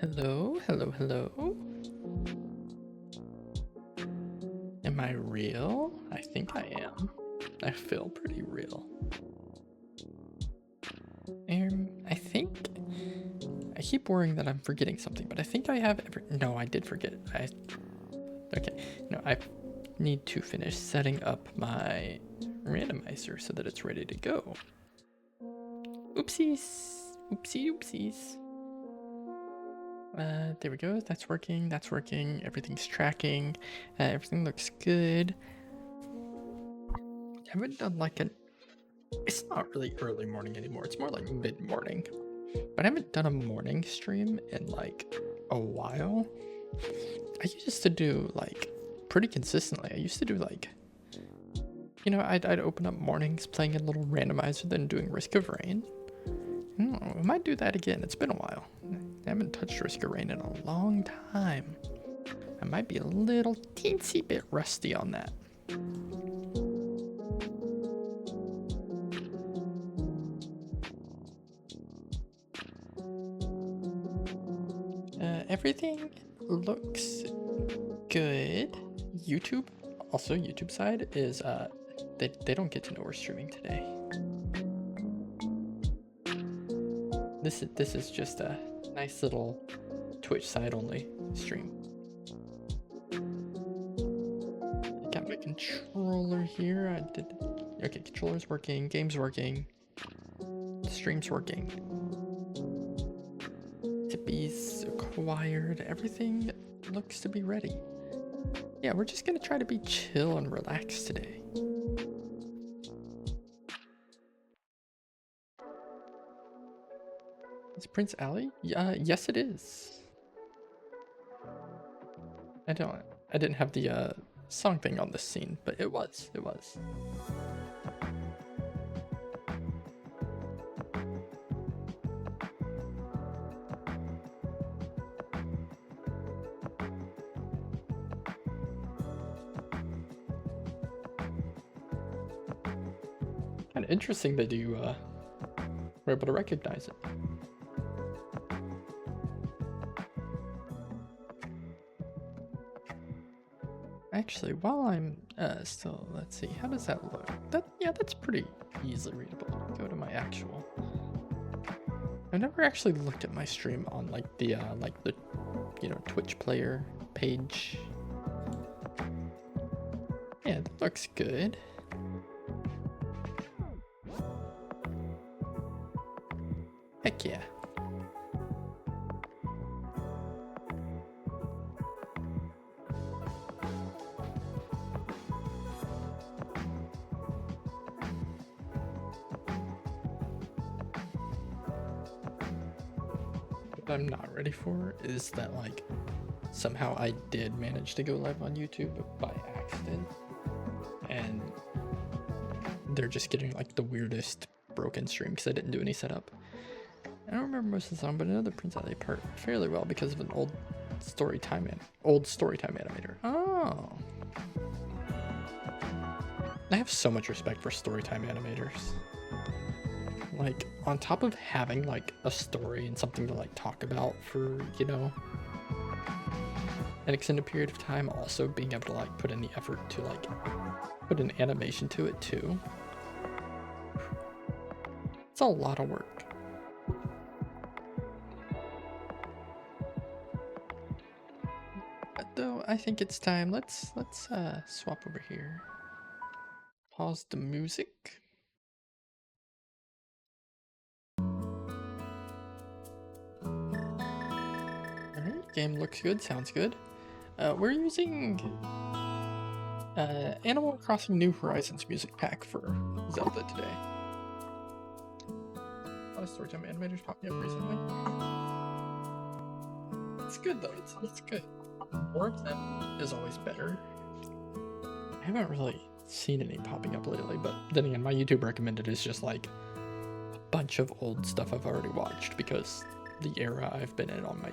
Hello, hello, hello. Am I real? I think I am. I feel pretty real. I think... I keep worrying that I'm forgetting something, but I think I have No, I did forget. Okay, no, I need to finish setting up my randomizer so that it's ready to go. Oopsies. Oopsie oopsies. There we go. That's working. That's working. Everything's tracking. Everything looks good. I haven't done like an... It's not really early morning anymore. It's more like mid-morning. But I haven't done a morning stream in like a while. I used to do like pretty consistently. I used to do like, you know, I'd open up mornings playing a little randomizer, then doing Risk of Rain. I might do that again. It's been a while. I haven't touched Risk of Rain in a long time. I might be a little teensy bit rusty on that. Everything looks good. YouTube side is they don't get to know we're streaming today. This is just a nice little Twitch side only stream. I got my controller here. Okay, controller's working, game's working, stream's working. Tippy's acquired. Everything looks to be ready. Yeah, we're just gonna try to be chill and relaxed today. Is Prince Ali? Yes it is. I didn't have the song thing on this scene, but it was. Kind of interesting that you were able to recognize it. Actually, while I'm still, let's see, how does that look? That's pretty easily readable. Go to my actual. I've never actually looked at my stream on like the you know, Twitch player page. Yeah, that looks good. Heck yeah. What I'm not ready for is that like somehow I did manage to go live on YouTube by accident and they're just getting like the weirdest broken stream because I didn't do any setup. I don't remember most of the song, but I know the Prince Ali part fairly well because of an old story time animator. Oh. I have so much respect for storytime animators. Like, on top of having like a story and something to like talk about for, you know, an extended period of time, also being able to like put in the effort to like put an animation to it too. It's a lot of work. But though I think it's time. Let's swap over here. Pause the music. Alright, game looks good, sounds good. We're using Animal Crossing New Horizons music pack for Zelda today. A lot of storytime animators popping up recently. It's good though, it's good. More of them is always better. I haven't really seen any popping up lately, but then again, my YouTube recommended is just like a bunch of old stuff I've already watched because the era I've been in on my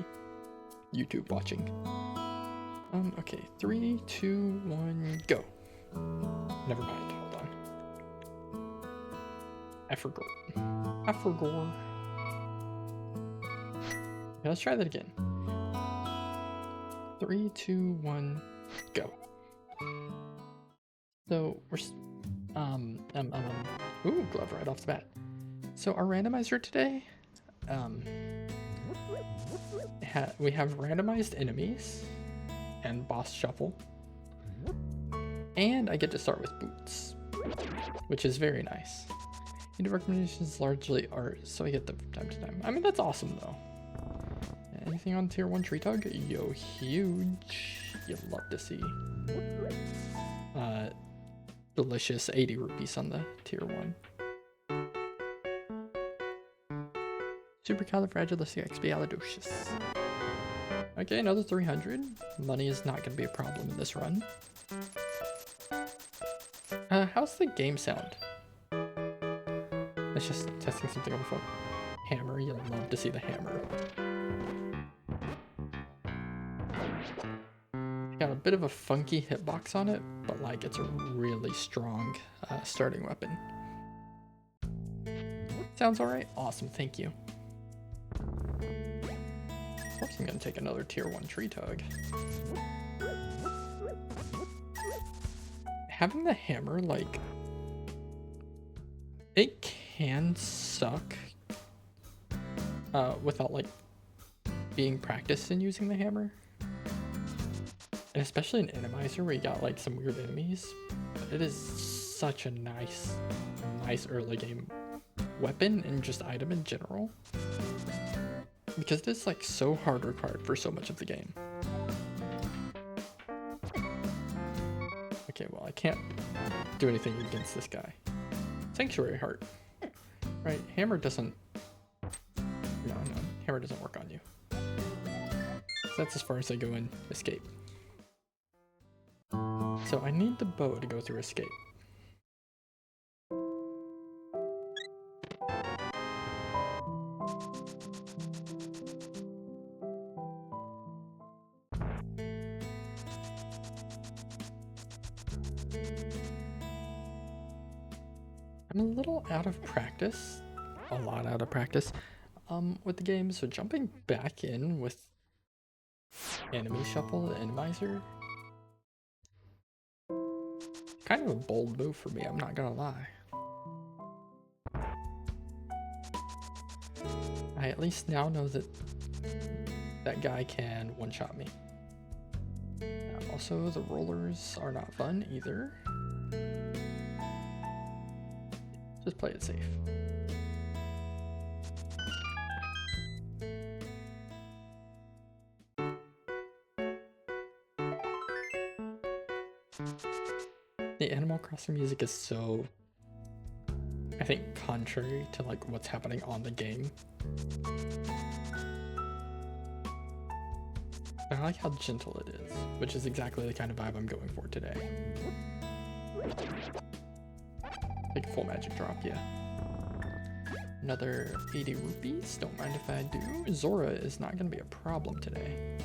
YouTube watching. Okay, 3, 2, 1, go. Never mind, hold on. I forgot. Yeah, let's try that again. 3, 2, 1, go. So we're ooh, glove right off the bat. So our randomizer today, we have randomized enemies and boss shuffle, and I get to start with boots, which is very nice. You do recommendations largely art, so I get them from time to time. I mean, that's awesome though. Anything on tier 1 tree tug? Yo, huge. You'd love to see. Delicious 80 rupees on the tier 1. Supercalifragilisticexpialidocious. Okay, another 300. Money is not going to be a problem in this run. How's the game sound? It's just testing something on the phone. Hammer, you'll love to see the hammer. Got a bit of a funky hitbox on it, but like it's a really strong starting weapon. Sounds alright? Awesome, thank you. Of course I'm gonna take another tier 1 tree tug. Having the hammer, like, it can suck without like being practiced in using the hammer. And especially in Enemizer where you got like some weird enemies. But it is such a nice early game weapon and just item in general. Because it is like so hard required for so much of the game. Okay, well I can't do anything against this guy. Sanctuary Heart. Right, hammer doesn't... No, hammer doesn't work on you. So that's as far as I go in escape. So I need the bow to go through escape. I'm a little out of practice, a lot out of practice, with the game, so jumping back in with enemy shuffle, the Enemizer, kind of a bold move for me, I'm not gonna lie. I at least now know that that guy can one-shot me. Also, the rollers are not fun either. Just play it safe. The Animal Crossing music is so, I think, contrary to like what's happening on the game. I like how gentle it is, which is exactly the kind of vibe I'm going for today. Like a full magic drop, yeah. Another 80 rupees, don't mind if I do. Zora is not going to be a problem today.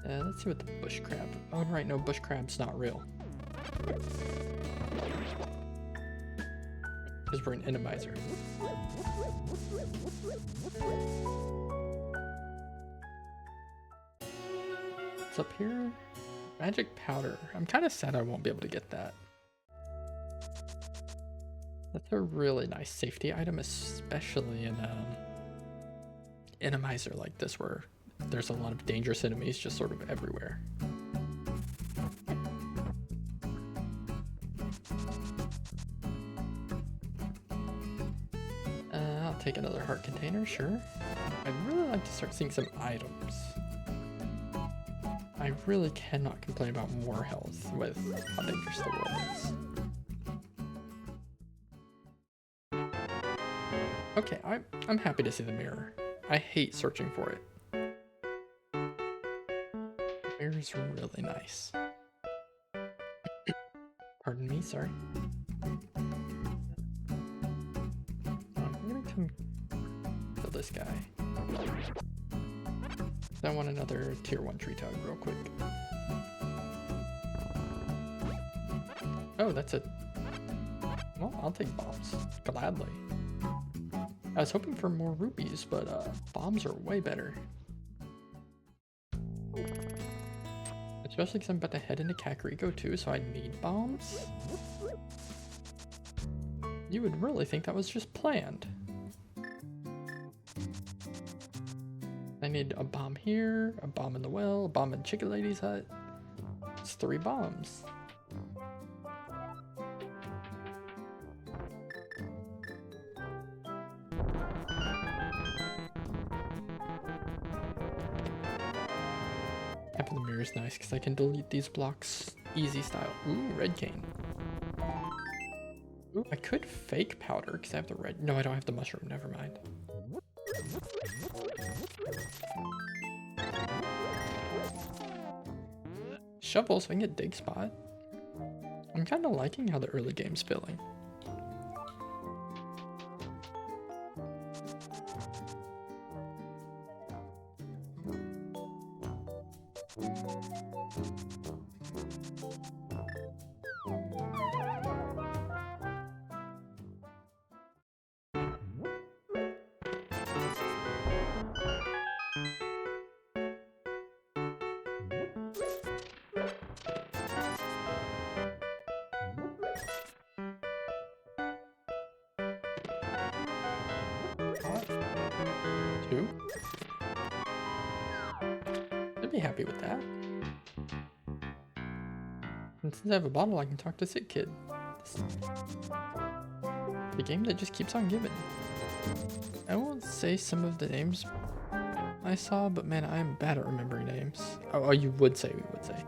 Let's see what the bush crab. Oh, right, no, bush crab's not real. Because we're an Enemizer. What's up here? Magic powder. I'm kind of sad I won't be able to get that. That's a really nice safety item, especially in Enemizer like this, where there's a lot of dangerous enemies just sort of everywhere. I'll take another heart container, sure. I'd really like to start seeing some items. I really cannot complain about more health with how dangerous the world is. Okay, I'm happy to see the mirror. I hate searching for it. The mirror's really nice. Pardon me, sorry. I'm gonna come kill this guy. I want another tier 1 tree tug real quick. Oh, that's it. Well, I'll take bombs, gladly. I was hoping for more rupees, but bombs are way better. Especially because I'm about to head into Kakariko too, so I need bombs. You would really think that was just planned. I need a bomb here, a bomb in the well, a bomb in Chicken Lady's hut. It's 3 bombs. Tap of the mirror is nice because I can delete these blocks easy style. Ooh, red cane. Ooh, I could fake powder because I have the red. No, I don't have the mushroom. Never mind. Shovel so I can get dig spot. I'm kind of liking how the early game's feeling. Two. I'd be happy with that. And since I have a bottle, I can talk to Sick Kid. The game that just keeps on giving. I won't say some of the names I saw, but man, I am bad at remembering names. Oh, you would say, we would say.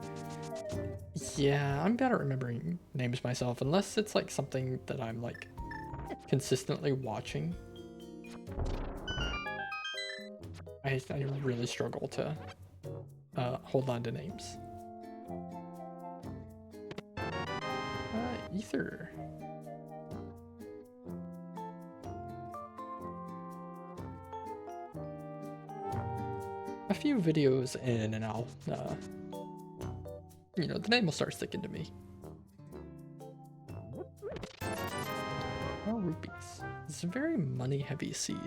Yeah, I'm bad at remembering names myself, unless it's like something that I'm like consistently watching. I really struggle to hold on to names. Ether. A few videos in and I'll, you know, the name will start sticking to me. More rupees. It's a very money heavy seed.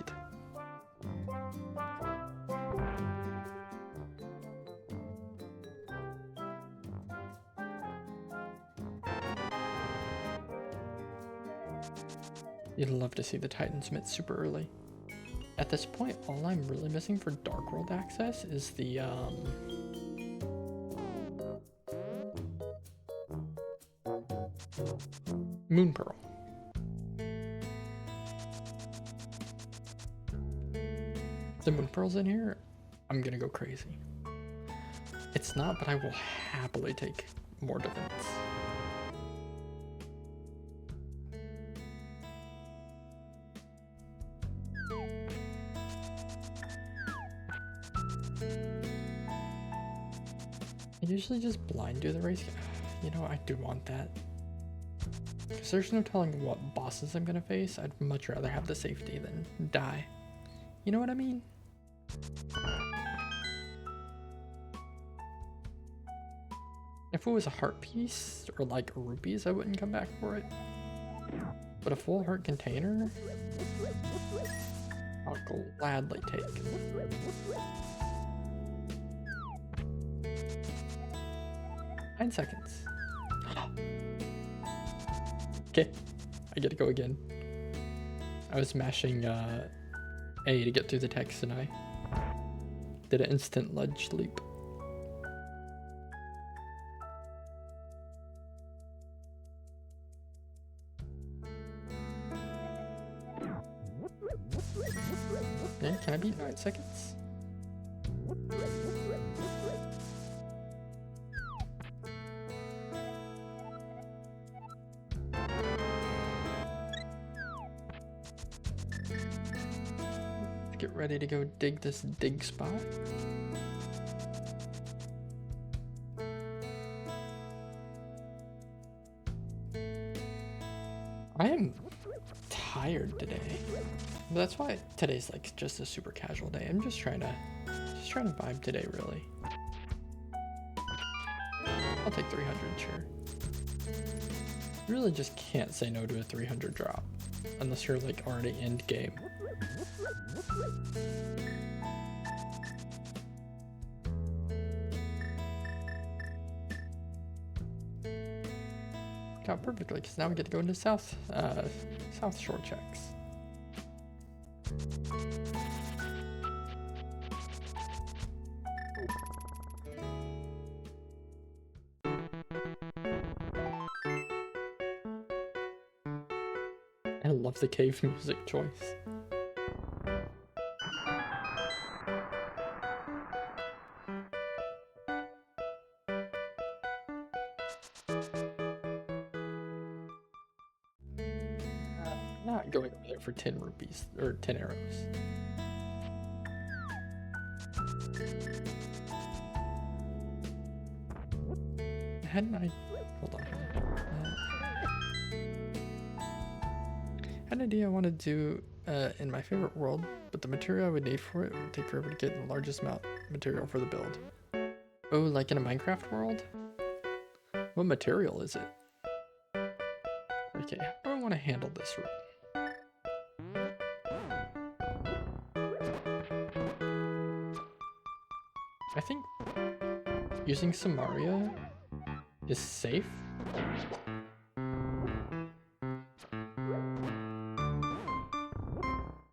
You'd love to see the Titans mit super early. At this point, all I'm really missing for Dark World access is the, Moon Pearl. If the Moon Pearl's in here, I'm gonna go crazy. It's not, but I will happily take more defense. I usually just blind do the race. You know, I do want that. Because there's no telling what bosses I'm gonna face. I'd much rather have the safety than die. You know what I mean? If it was a heart piece or like rupees, I wouldn't come back for it. But a full heart container, I'll gladly take. 9 seconds. Okay, I get to go again. I was mashing A to get through the text and I did an instant ledge leap. Okay, can I beat 9 seconds? Get ready to go dig this dig spot. I am tired today. That's why today's like just a super casual day. I'm just trying to vibe today, really. I'll take 300, sure. You really just can't say no to a 300 drop unless you're like already end game. worked out perfectly because now we get to go into South Shore checks. I love the cave music choice. Not going over there for 10 rupees or 10 arrows. Hadn't I? Hold on. Had an idea I wanted to do in my favorite world, but the material I would need for it would take forever to get the largest amount of material for the build. Oh, like in a Minecraft world? What material is it? Okay, how do I want to handle this room? I think using Samaria is safe.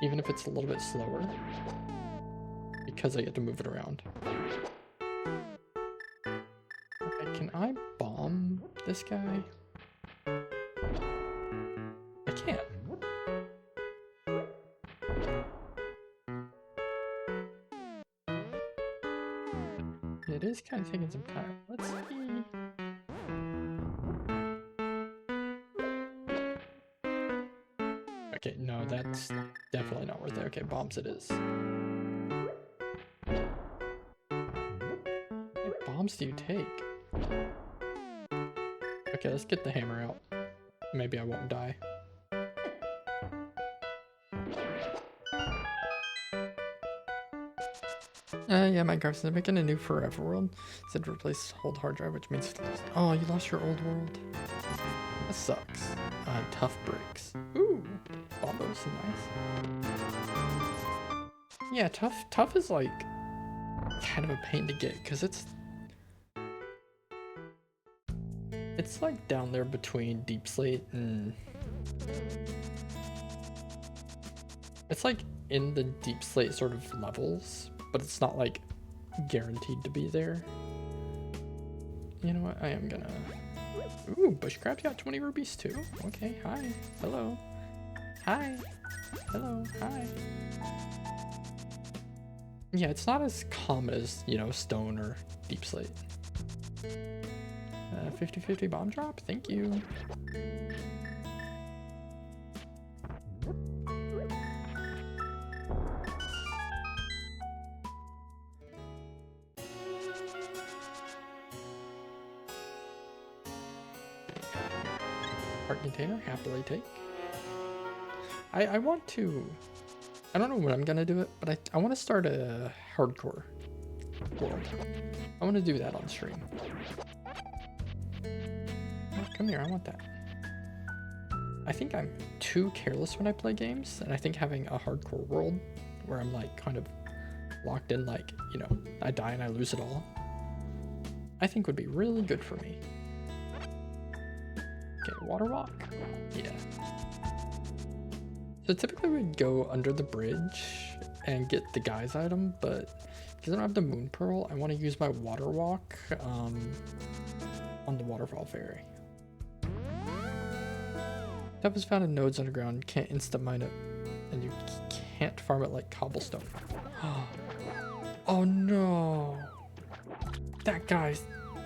Even if it's a little bit slower, because I get to move it around. Okay, can I bomb this guy? I can't. It is kind of taking some time. Let's see. Okay, no, that's definitely not worth it. Okay, bombs it is. What bombs do you take? Okay, let's get the hammer out. Maybe I won't die. Yeah, Minecraft is making a new forever world. Said replace old hard drive, which means oh, you lost your old world. That sucks. Tough bricks. Ooh, bombos, nice. Yeah, tough is like kind of a pain to get because it's like down there between deep slate and it's like in the deep slate sort of levels, but it's not like guaranteed to be there. You know what? I am gonna. Ooh, bush crab's got 20 rupees too. Okay, hi, hello, hi, hello, hi. Yeah, it's not as common as, you know, stone or deep slate. 50-50 bomb drop, thank you. Heart container, happily take. I want to, I don't know when I'm gonna do it, but I want to start a hardcore world. I want to do that on stream. Oh, come here, I want that. I think I'm too careless when I play games, and I think having a hardcore world where I'm like kind of locked in, like, you know, I die and I lose it all, I think would be really good for me. Okay, water walk? Yeah. So typically we'd go under the bridge and get the guy's item, but because I don't have the moon pearl, I want to use my water walk on the waterfall ferry. Stuff is found in nodes underground. You can't instant mine it, and you can't farm it like cobblestone. Oh no! That guy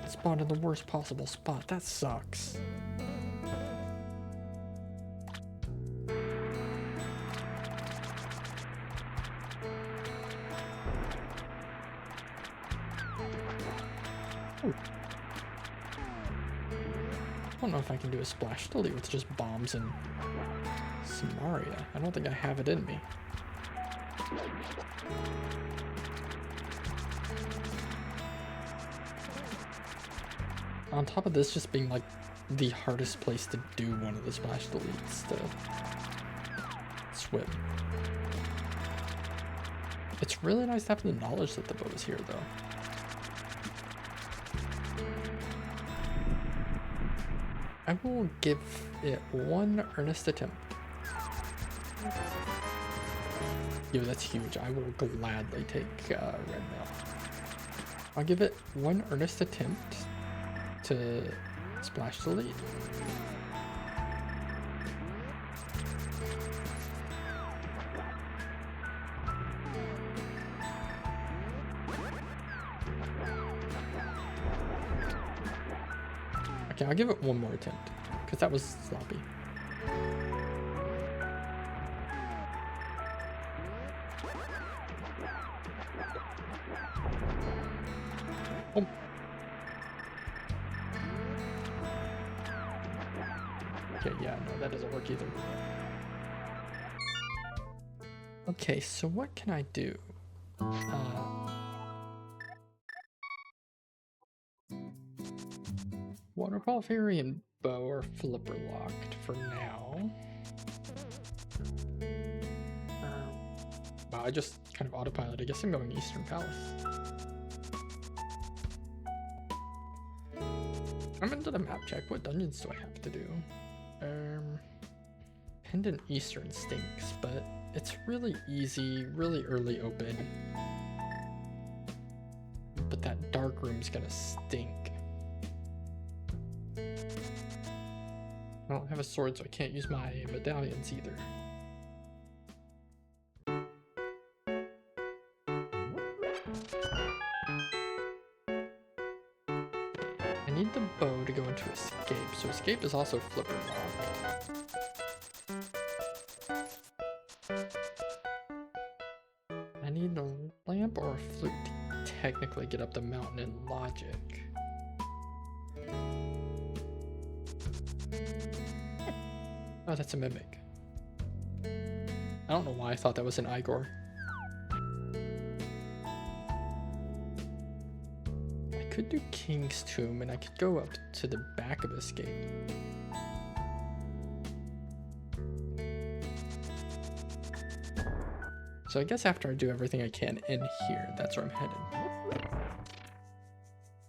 spawned in the worst possible spot. That sucks. Ooh. I don't know if I can do a splash delete with just bombs and Samaria. I don't think I have it in me. On top of this just being like the hardest place to do one of the splash deletes to swim. It's really nice to have the knowledge that the boat is here though. I will give it one earnest attempt. Yo, that's huge. I will gladly take red mail. I'll give it one earnest attempt to splash the lead. Okay, I'll give it one more attempt, because that was sloppy. Oh. Okay, yeah, no, that doesn't work either. Okay, so what can I do? Waterfall Fairy and Bow are flipper locked for now. Wow, I just kind of autopilot. I guess I'm going Eastern Palace. I'm into the map check. What dungeons do I have to do? Pendant Eastern stinks, but it's really easy, really early open. But that dark room's gonna stink. I don't have a sword, so I can't use my medallions either. I need the bow to go into escape, so escape is also flipper locked. I need a lamp or a flute to technically get up the mountain in logic. Oh, that's a mimic. I don't know why I thought that was an Igor. I could do King's Tomb, and I could go up to the back of Escape. So I guess after I do everything I can in here, that's where I'm headed.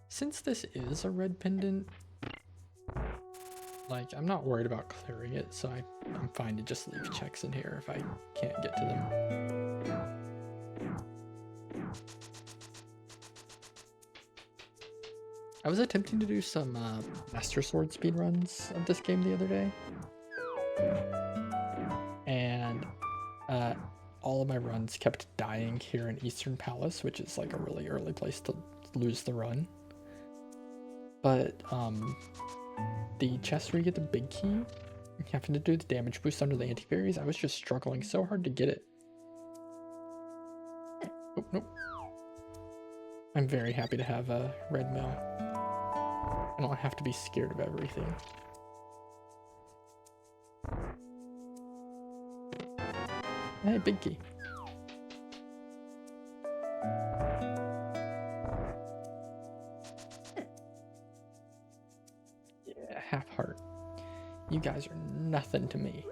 Since this is a red pendant, like, I'm not worried about clearing it, so I'm fine to just leave checks in here if I can't get to them. I was attempting to do some Master Sword speedruns of this game the other day. And all of my runs kept dying here in Eastern Palace, which is like a really early place to lose the run. But, the chest where you get the big key, having to do the damage boost under the anti-fairies, I was just struggling so hard to get it. Oh, nope. I'm very happy to have a red mail. I don't have to be scared of everything. Hey, big key. Half heart. You guys are nothing to me.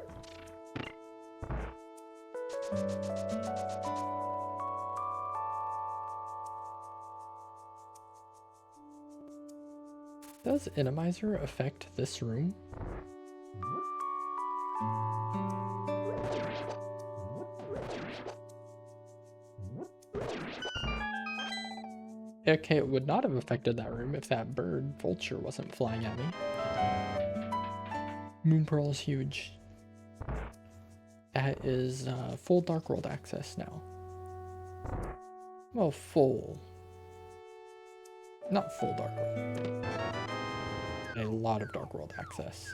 Does Enemizer affect this room? Okay, it would not have affected that room if that bird vulture wasn't flying at me. Moon Pearl is huge. That is full Dark World access now. Well, full. Not full Dark World. A lot of Dark World access.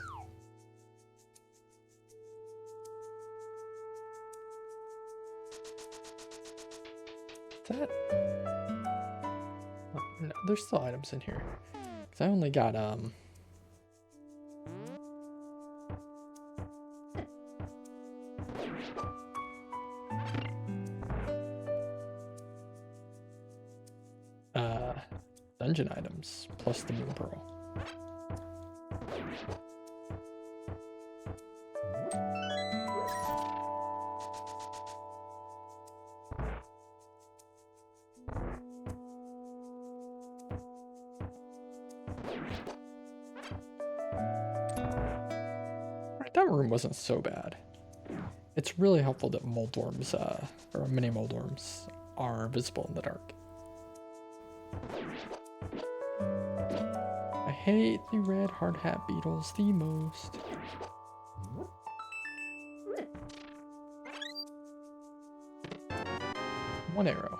Is that... Oh, no, there's still items in here. Because I only got, dungeon items plus the Moon Pearl. that room wasn't so bad. It's really helpful that moldworms, or mini moldworms, are visible in the dark. I hate the red hard hat beetles the most. One arrow.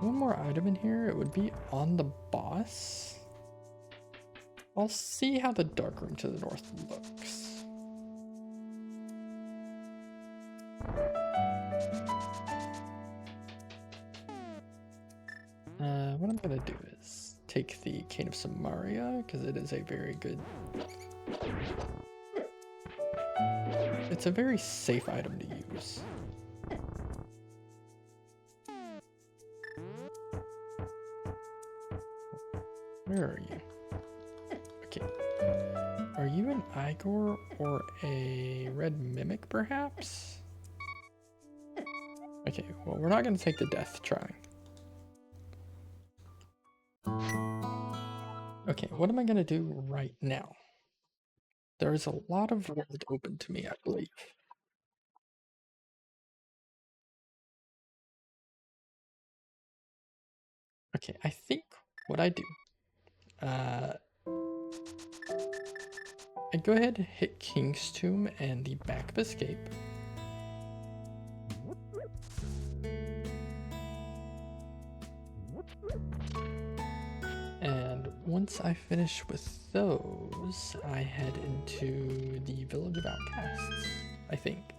One more item in here, it would be on the boss. I'll see how the dark room to the north looks. What I'm gonna do is take the Cane of Samaria, because it is a very good... It's a very safe item to use. Where are you? Okay. Are you an Igor or a red mimic, perhaps? Okay, well, we're not going to take the death try. Okay, what am I going to do right now? There is a lot of world open to me, I believe. Okay, I think what I do, I go ahead and hit King's Tomb and the back of Escape. And once I finish with those, I head into the Village of Outcasts, I think.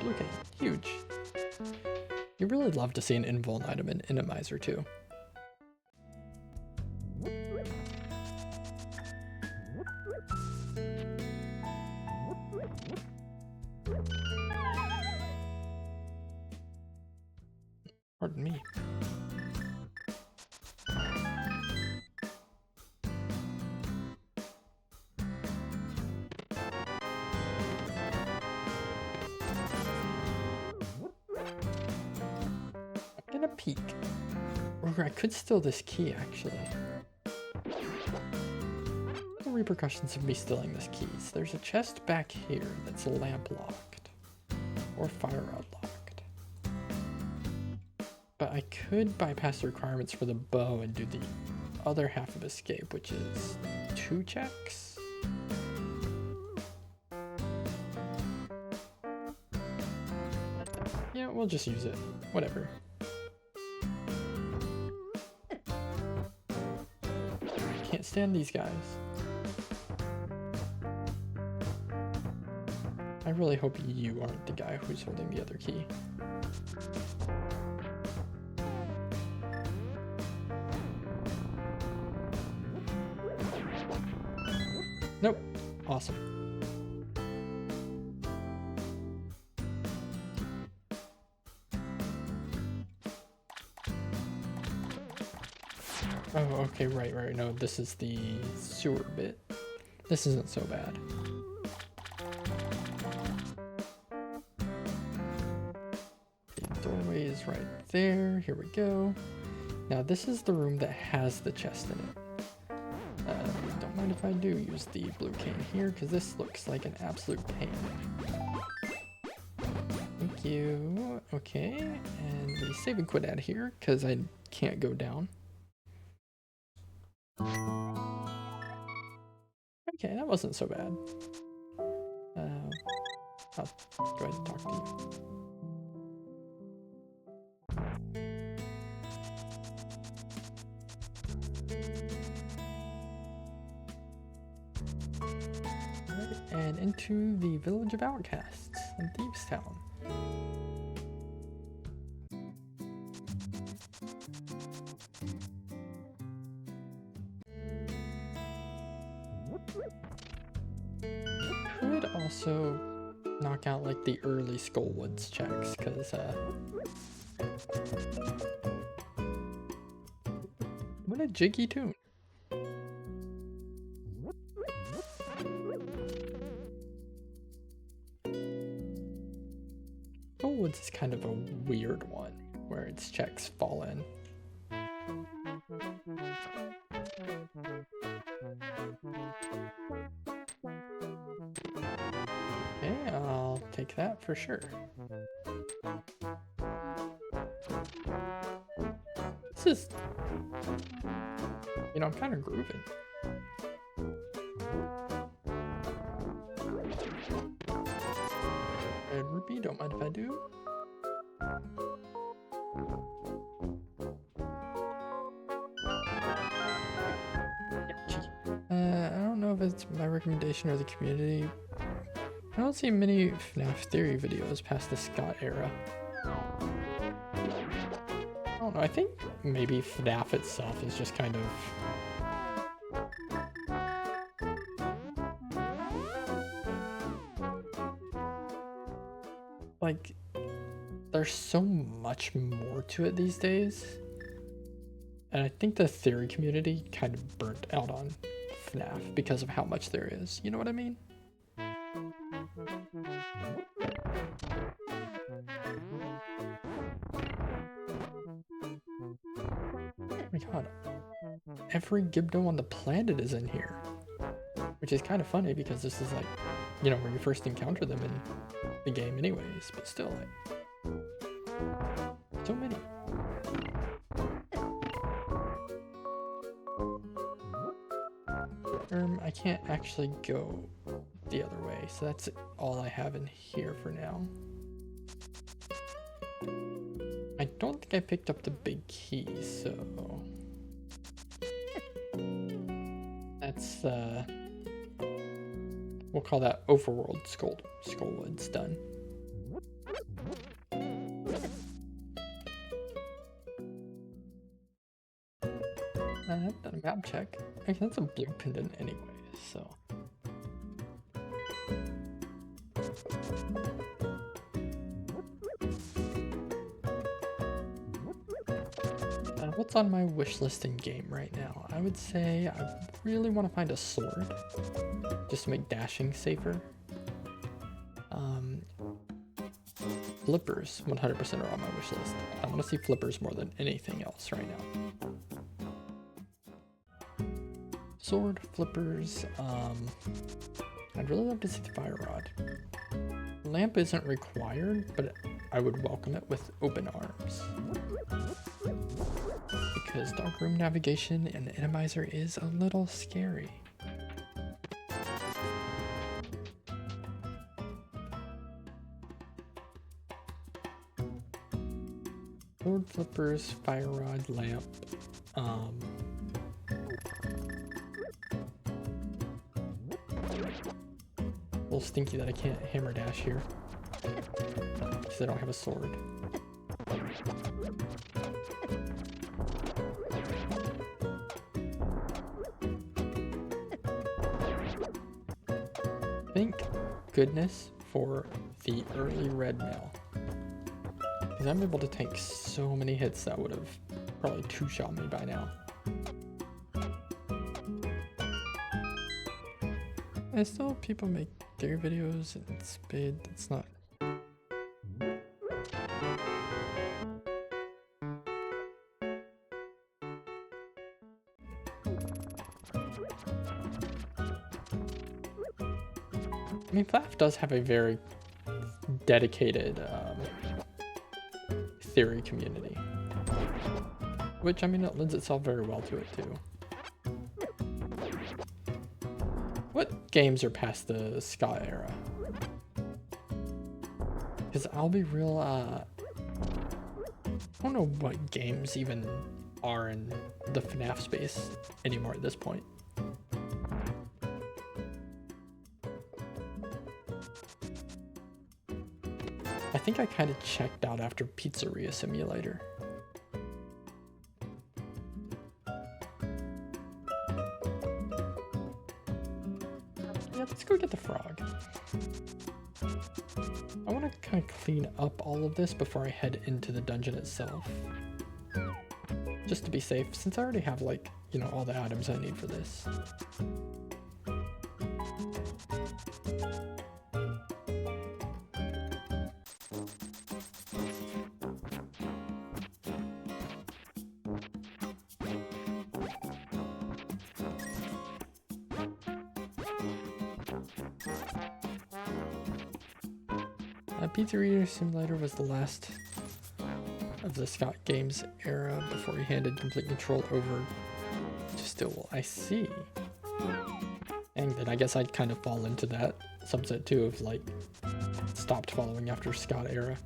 Blue cane, huge. You really love to see an invuln item in Enemizer too. Pardon me. I'm gonna peek. Or I could steal this key, actually. The repercussions of me stealing this key. So there's a chest back here that's lamp locked. Or fire rod locked. But I could bypass the requirements for the bow and do the other half of Escape, which is 2 checks. Yeah, we'll just use it. Whatever. Can't stand these guys. I really hope you aren't the guy who's holding the other key. Nope. Awesome. Oh, okay, right. No, this is the sewer bit. This isn't so bad. The doorway is right there. Here we go. Now, this is the room that has the chest in it. Don't mind if I do use the blue cane here, because this looks like an absolute pain. Thank you. Okay, and the save and quit out of here, because I can't go down. Okay, that wasn't so bad. I'll go ahead and talk to you. And into the Village of Outcasts in Thieves Town. Could also knock out like the early Skullwoods checks, because what a jiggy tune. Skullwoods is kind of a weird one, where its checks fall in. Okay, I'll take that for sure. This is, you know, I'm kind of grooving. Red rupee, don't mind if I do. I don't know if it's my recommendation or the community. I don't see many FNAF theory videos past the Scott era. I don't know, I think maybe FNAF itself is just kind of... like, there's so much more to it these days. And I think the theory community kind of burnt out on FNAF because of how much there is. You know what I mean? Oh my god. Every Gibdo on the planet is in here. Which is kind of funny because this is like, you know, where you first encounter them in the game anyways. But still, like, so many. I can't actually go the other way, so that's all I have in here for now. I don't think I picked up the big key, so that's we'll call that overworld Skullwood's done. I haven't done a map check. Actually, that's a blue pendant anyway, so. What's on my wish list in game right now? I would say I really want to find a sword, just to make dashing safer. Flippers 100% are on my wish list. I want to see flippers more than anything else right now. Sword, flippers, I'd really love to see the fire rod. Lamp isn't required, but I would welcome it with open arms. Because darkroom navigation and Enemizer is a little scary. Sword, flippers, fire rod, lamp, a little stinky that I can't hammer dash here because I don't have a sword. Thank goodness for the early red mail, because I'm able to take so many hits that would have probably two-shot me by now. And still people make their videos and it's big, it's not. I mean, FNAF does have a very dedicated theory community, which, I mean, it lends itself very well to it too. What games are past the Ska era? Because I'll be real, I don't know what games even are in the FNAF space anymore at this point. I think I kind of checked out after Pizzeria Simulator. Yeah, let's go get the frog. I want to kind of clean up all of this before I head into the dungeon itself. Just to be safe, since I already have, like, you know, all the items I need for this. Pizzeria Simulator was the last of the Scott Games era before he handed complete control over to Stillwell. I see. And then I guess I'd kind of fall into that subset too of like stopped following after Scott era.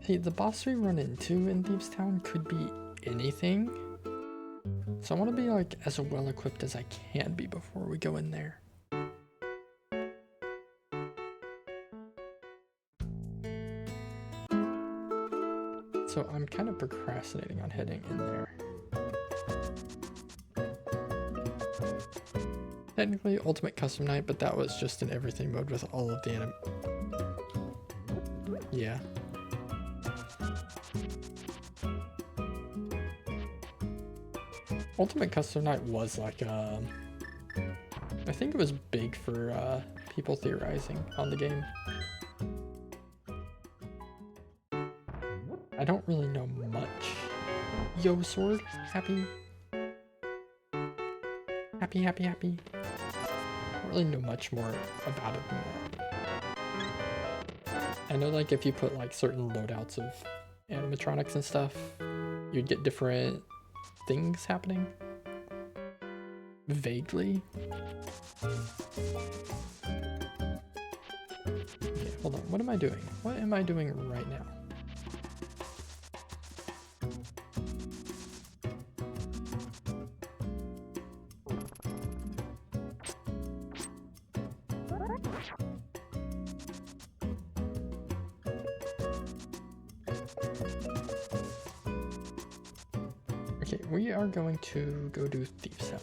Hey, the boss we run into in Thieves Town could be anything. So I want to be like as well equipped as I can be before we go in there. So I'm kind of procrastinating on heading in there. Technically Ultimate Custom Night, but that was just in everything mode with all of the Yeah. Ultimate Custom Night was like, I think it was big for people theorizing on the game. I don't really know much. Yo, sword, happy. Happy. I don't really know much more about it than that. I know like if you put like certain loadouts of animatronics and stuff, you'd get different things happening. Vaguely. Okay, hold on. What am I doing? What am I doing right now? Okay, we are going to go do Thieves Town.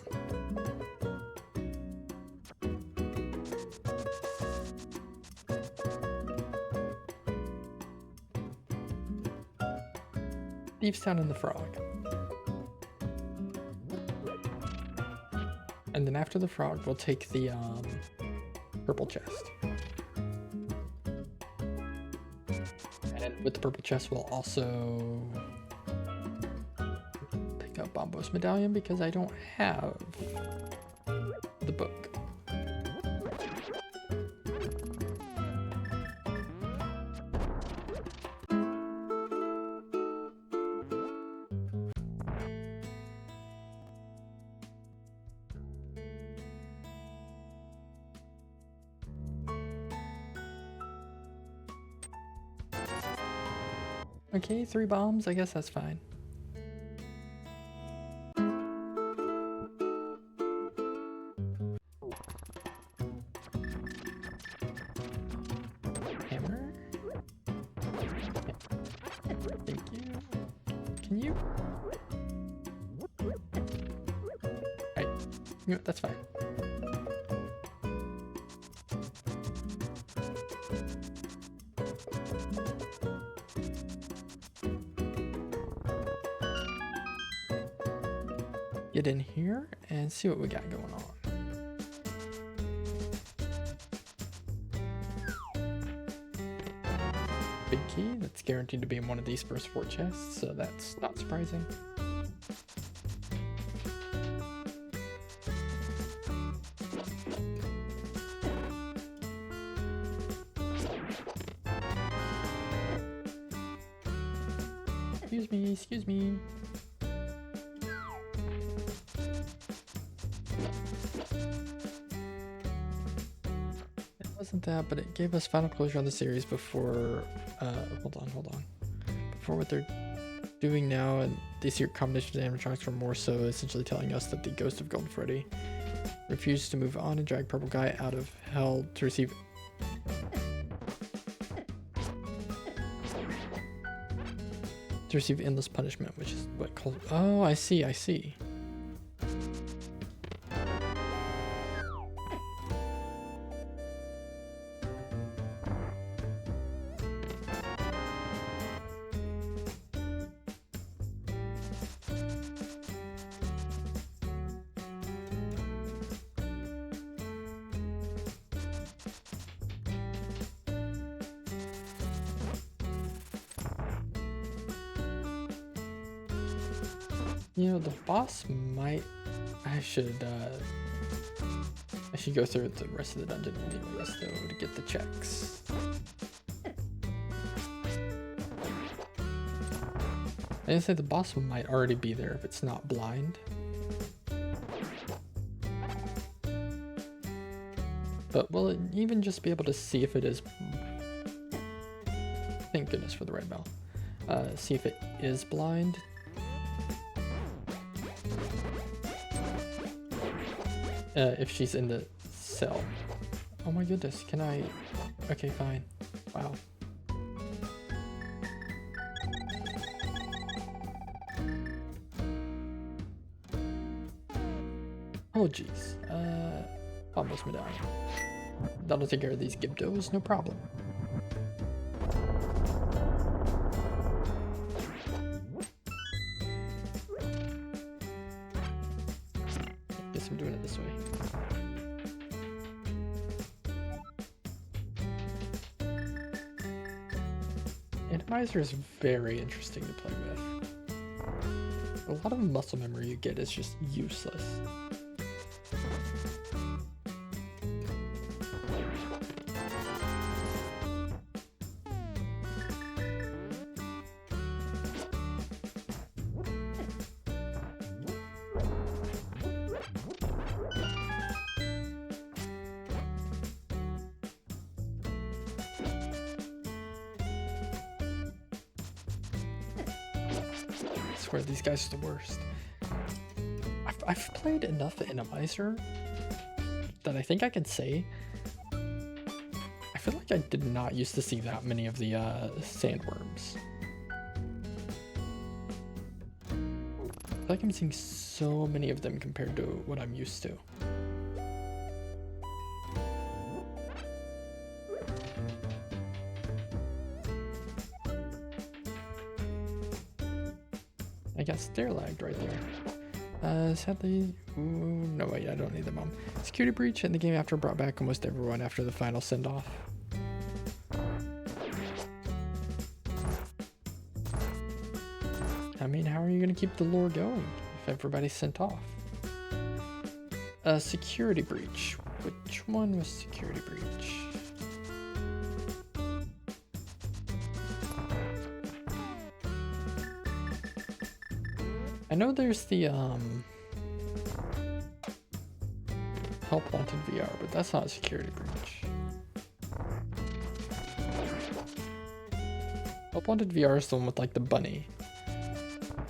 Thieves Town and the Frog. And then after the frog, we'll take the purple chest. And with the purple chest, we'll also pick up Bombo's medallion because I don't have the book. Okay, 3 bombs, I guess that's fine. Hammer? Thank you. Can you? Alright, you know, that's fine. Get in here and see what we got going on. Big key, that's guaranteed to be in one of these first 4 chests, so that's not surprising. Excuse me. Wasn't that, but it gave us final closure on the series before, hold on. Before what they're doing now, and these secret combinations of animatronics were more so essentially telling us that the ghost of Golden Freddy refused to move on and drag Purple Guy out of hell to receive endless punishment, which is what called, oh, I see. You know, the boss might... I should go through the rest of the dungeon anyways, though, to get the checks. I didn't say the boss might already be there if it's not blind. But will it even just be able to see if it is... Thank goodness for the red bell. See if it is blind. If she's in the cell. Oh my goodness, can I... Okay, fine. Wow. Oh jeez. Almost medallion. That'll take care of these Gibdos, no problem. Guess I'm doing it this way. Enemizer is very interesting to play with. A lot of muscle memory you get is just useless. I swear these guys are the worst. I've played enough Enemizer that I think I can say I feel like I did not used to see that many of the sandworms. I feel like I'm seeing so many of them compared to what I'm used to. I got stair lagged right there. Sadly, ooh, no wait, I don't need the mom. Security breach in the game after brought back almost everyone after the final send-off. I mean, how are you gonna keep the lore going if everybody's sent off? Security breach. Which one was security breach? I know there's the help wanted VR, but that's not a security breach. Help wanted VR is the one with like the bunny.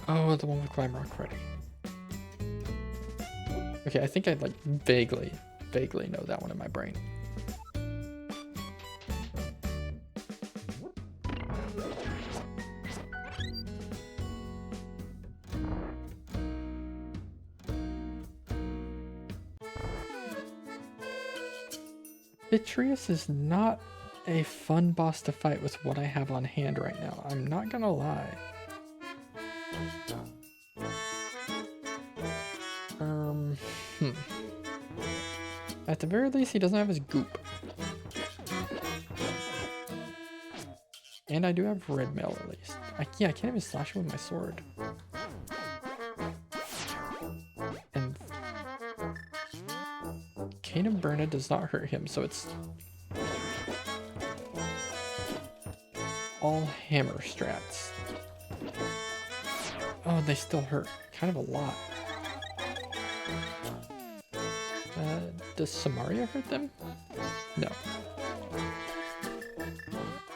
Oh, the one with Climb Rock Freddy. Okay, I think I like vaguely know that one in my brain. Vitreous is not a fun boss to fight with what I have on hand right now. I'm not gonna lie. At the very least, he doesn't have his goop. And I do have red mail at least. Yeah, I can't even slash him with my sword. And Cane of Burna does not hurt him, so it's all hammer strats. Oh, they still hurt. Kind of a lot. Does Samaria hurt them? No.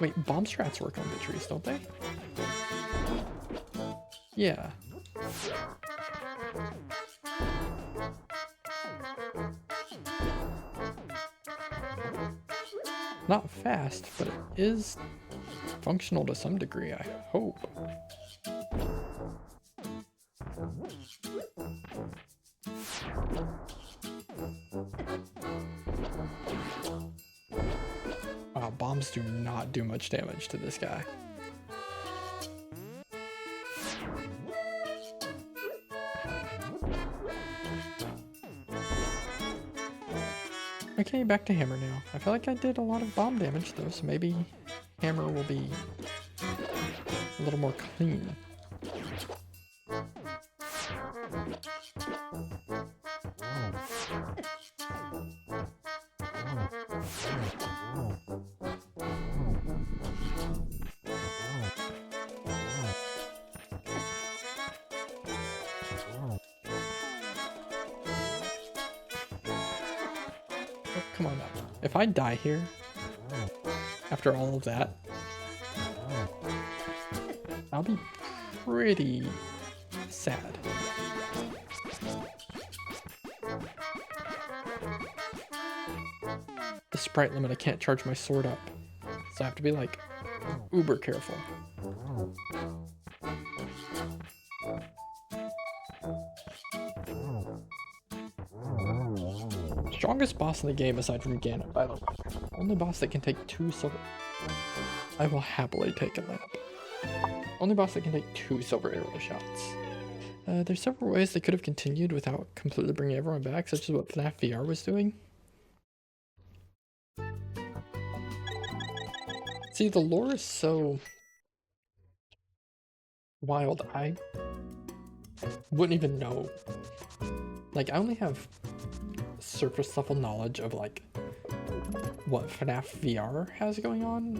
Wait, bomb strats work on Vitreous, don't they? Yeah. Not fast, but it is functional to some degree, I hope. Wow, bombs do not do much damage to this guy. Okay, back to hammer now. I feel like I did a lot of bomb damage though, so maybe hammer will be a little more clean. Oh, come on now. If I die here, after all of that, I'll be pretty sad. The sprite limit, I can't charge my sword up. So I have to be like uber careful. Strongest boss in the game aside from Ganon, by the way. Only boss that can take 2 silver. I will happily take a lamp. Only boss that can take 2 silver arrow shots. There's several ways they could have continued without completely bringing everyone back, such as what FNAF VR was doing. See, the lore is so wild, I wouldn't even know. Like, I only have surface level knowledge of like what FNAF VR has going on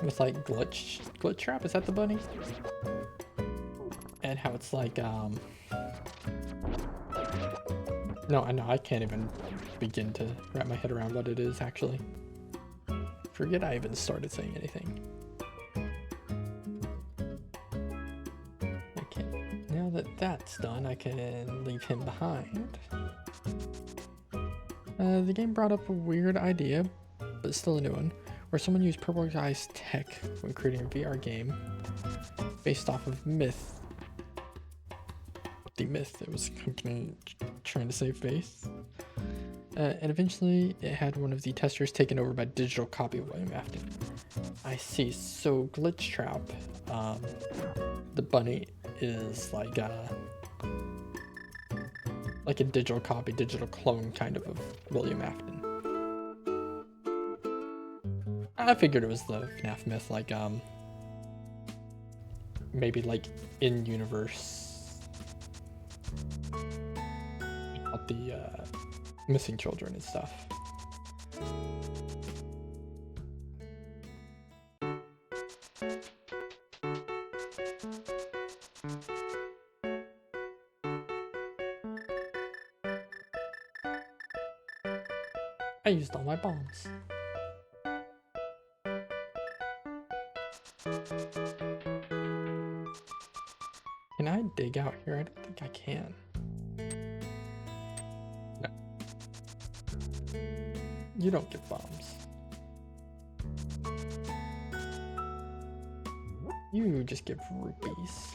with like glitch trap, is that the bunny? And how it's like no, I can't even begin to wrap my head around what it is actually. Forget I even started saying anything. Okay, now that that's done, I can leave him behind. The game brought up a weird idea, but still a new one, where someone used Purple Guy's tech when creating a VR game based off of Myth. The Myth, it was a company trying to save face. And eventually it had one of the testers taken over by digital copy of William Afton. I see, so Glitch Trap, the bunny is like a digital copy, digital clone kind of William Afton. I figured it was the FNAF Myth, like maybe like in universe, not the missing children and stuff. I used all my bombs. Can I dig out here? I don't think I can. No. You don't get bombs. You just give rupees.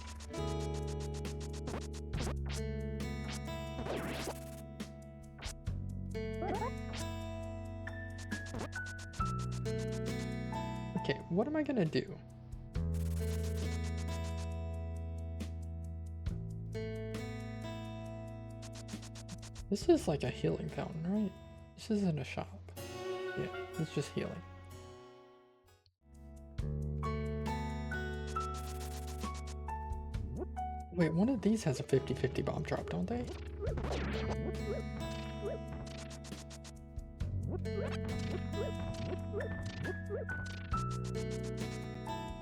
Okay, what am I gonna do? This is like a healing fountain, right? This isn't a shop. Yeah, it's just healing. Wait, one of these has a 50-50 bomb drop, don't they?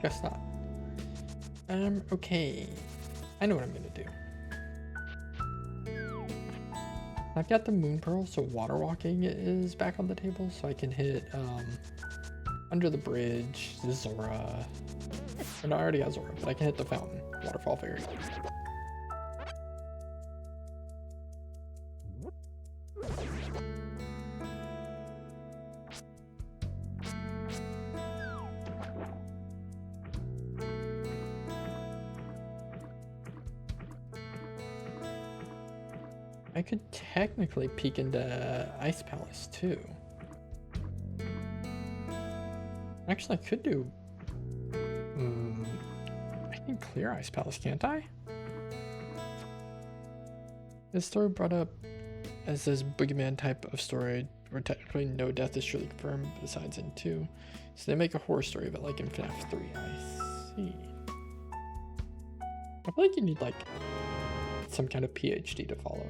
Guess not. Okay. I know what I'm gonna do. I've got the moon pearl, so water walking is back on the table, so I can hit under the bridge, Zora. Or no, I already got Zora, but I can hit the fountain, waterfall fairy. I could technically peek into Ice Palace too. Actually, I could do... I can clear Ice Palace, can't I? This story brought up as this boogeyman type of story where technically no death is truly confirmed besides in 2. So they make a horror story of it like in FNAF 3. I see. I feel like you need like some kind of PhD to follow.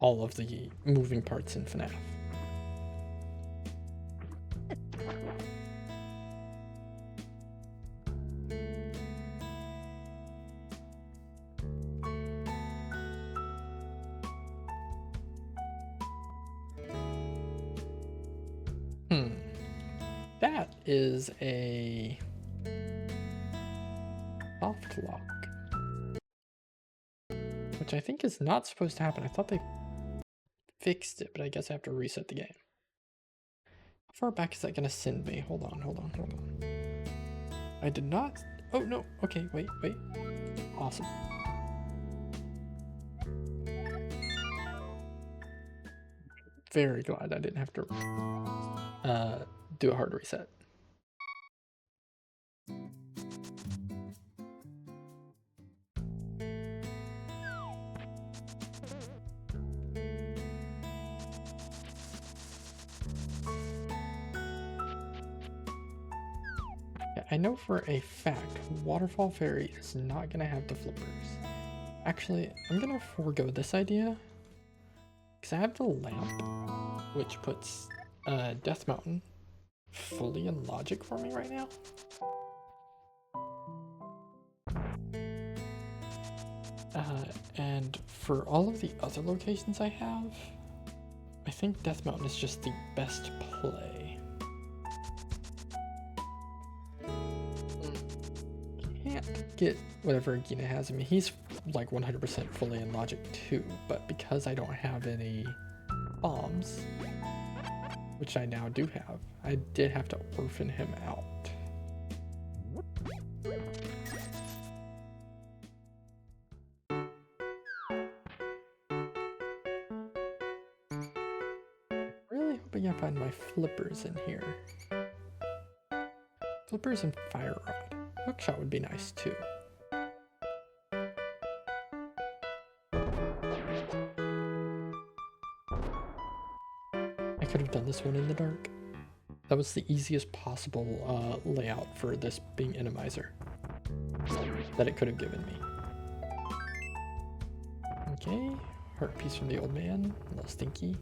All of the moving parts in FNAF. That is a soft lock, which I think is not supposed to happen. I thought they fixed it, but I guess I have to reset the game. How far back is that gonna send me? Hold on. I did not. Oh no. Okay, wait. Awesome. Very glad I didn't have to do a hard reset. Yeah, I know for a fact Waterfall Fairy is not gonna have the flippers. Actually, I'm gonna forego this idea because I have the lamp, which puts Death Mountain fully in logic for me right now. And for all of the other locations I have, I think Death Mountain is just the best play. Can't get whatever Gina has. I mean, he's like 100% fully in logic too, but because I don't have any bombs, which I now do have, I did have to orphan him out. Really hoping I find my flippers in here. Flippers and fire rod. Hookshot would be nice too. I could have done this one in the dark. That was the easiest possible layout for this being Enemizer that it could have given me. Okay, heart piece from the old man, a little stinky.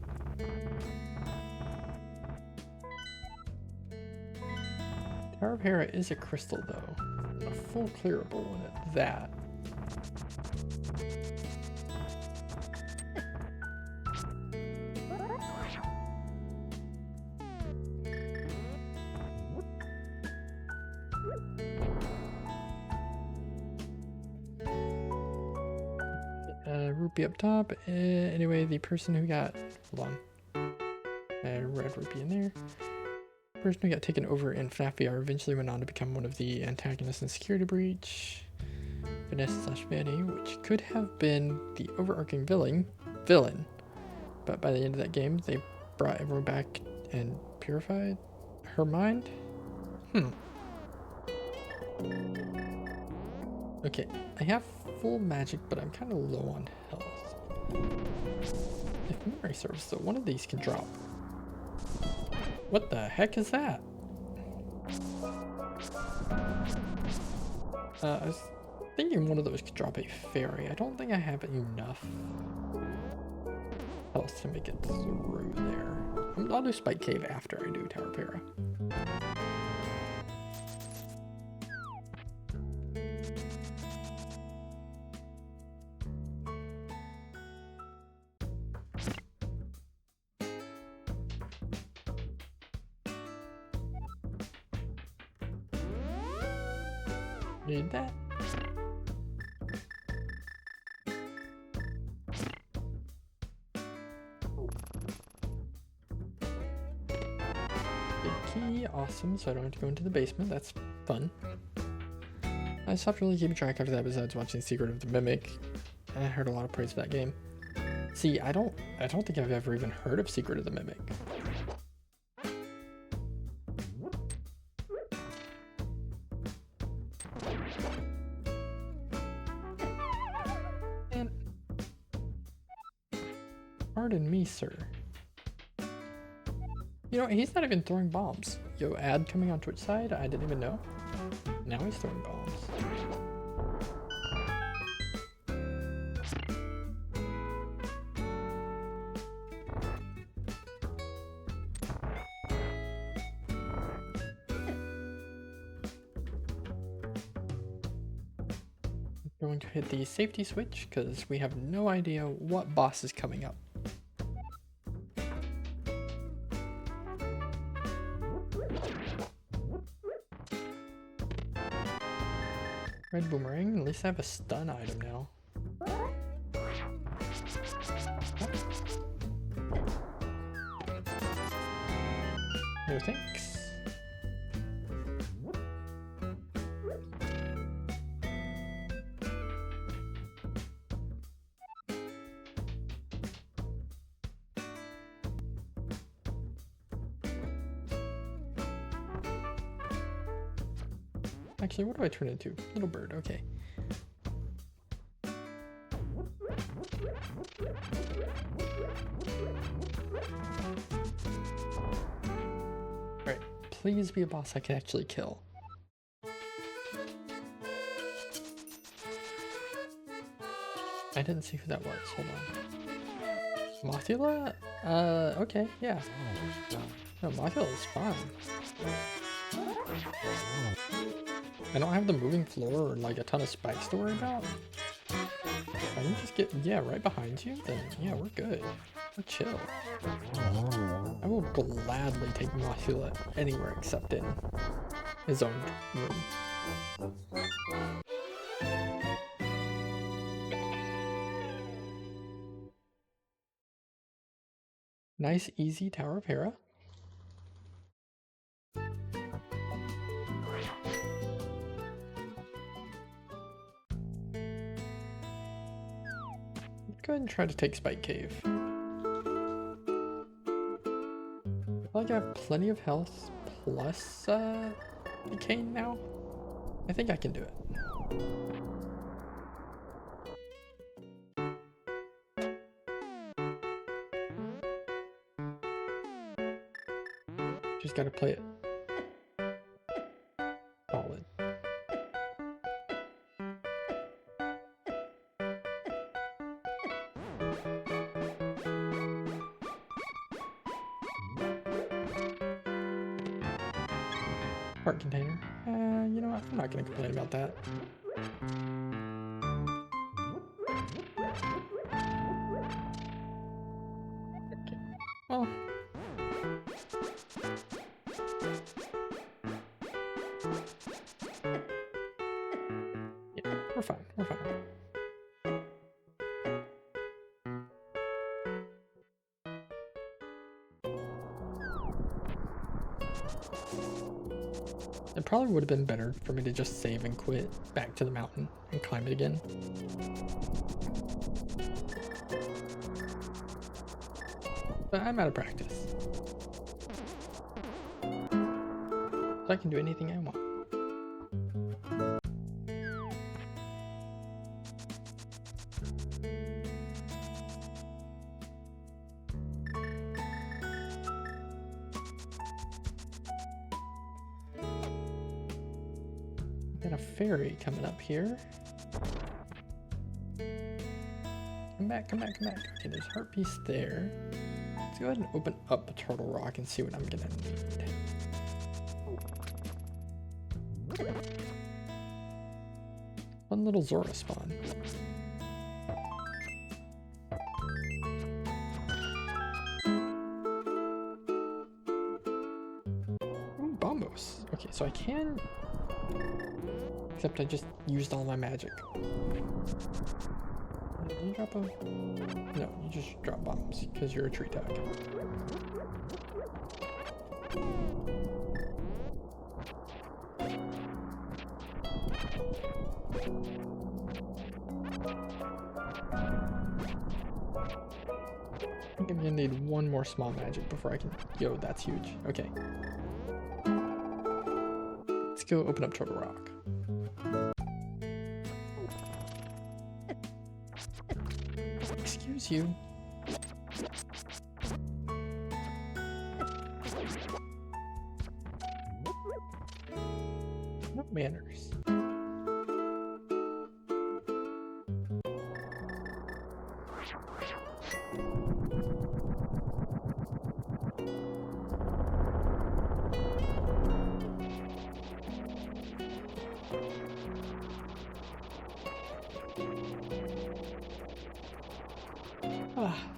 Tower of Hera is a crystal though, and a full clearable one at that. Rupee up top. Anyway, the person who got, hold on, red rupee in there. The person who got taken over in FNAF VR eventually went on to become one of the antagonists in Security Breach, Vanessa/Vanny, which could have been the overarching villain, but by the end of that game, they brought everyone back and purified her mind. Okay, I have full magic, but I'm kind of low on health. If memory serves, though, one of these can drop. What the heck is that? I was thinking one of those could drop a fairy. I don't think I have enough health to make it through there. I'll do Spike Cave after I do Tower of Hera. Need that. Big key, awesome, so I don't have to go into the basement. That's fun. I stopped really keeping track after that besides watching Secret of the Mimic. I heard a lot of praise for that game. See, I don't think I've ever even heard of Secret of the Mimic. Pardon me, sir. You know, he's not even throwing bombs. Yo, ad coming on Twitch side? I didn't even know. Now he's throwing bombs. Going to hit the safety switch because we have no idea what boss is coming up. Red boomerang, at least I have a stun item now. No thanks. Actually, what do I turn into? Little bird, okay. Alright, please be a boss I can actually kill. I didn't see who that was, hold on. Mothula? Okay, yeah. No, Mothula is fine. I don't have the moving floor or like a ton of spikes to worry about. If I can just get, yeah, right behind you, then yeah, we're good. We're chill. I will gladly take Mothula anywhere except in his own room. Nice, easy Tower of Hera. Go ahead and try to take Spike Cave. I feel like I have plenty of health plus Decaying now. I think I can do it. Just gotta play it solid. Heart container. You know what? I'm not gonna complain about that. Okay. Well. Yeah, we're fine. We're fine. It probably would have been better for me to just save and quit back to the mountain and climb it again. But I'm out of practice. So I can do anything I want. Got a fairy coming up here. Come back, come back, come back. Okay, there's a heart piece there. Let's go ahead and open up Turtle Rock and see what I'm gonna need. One little Zora spawn. Ooh, Bombos. Okay, so I can... Except I just used all my magic. Did you drop a... No, you just drop bombs, because you're a tree tag. I think I'm gonna need one more small magic before I can... Yo, that's huge. Okay. Let's go open up Turtle Rock. Excuse you. Manners.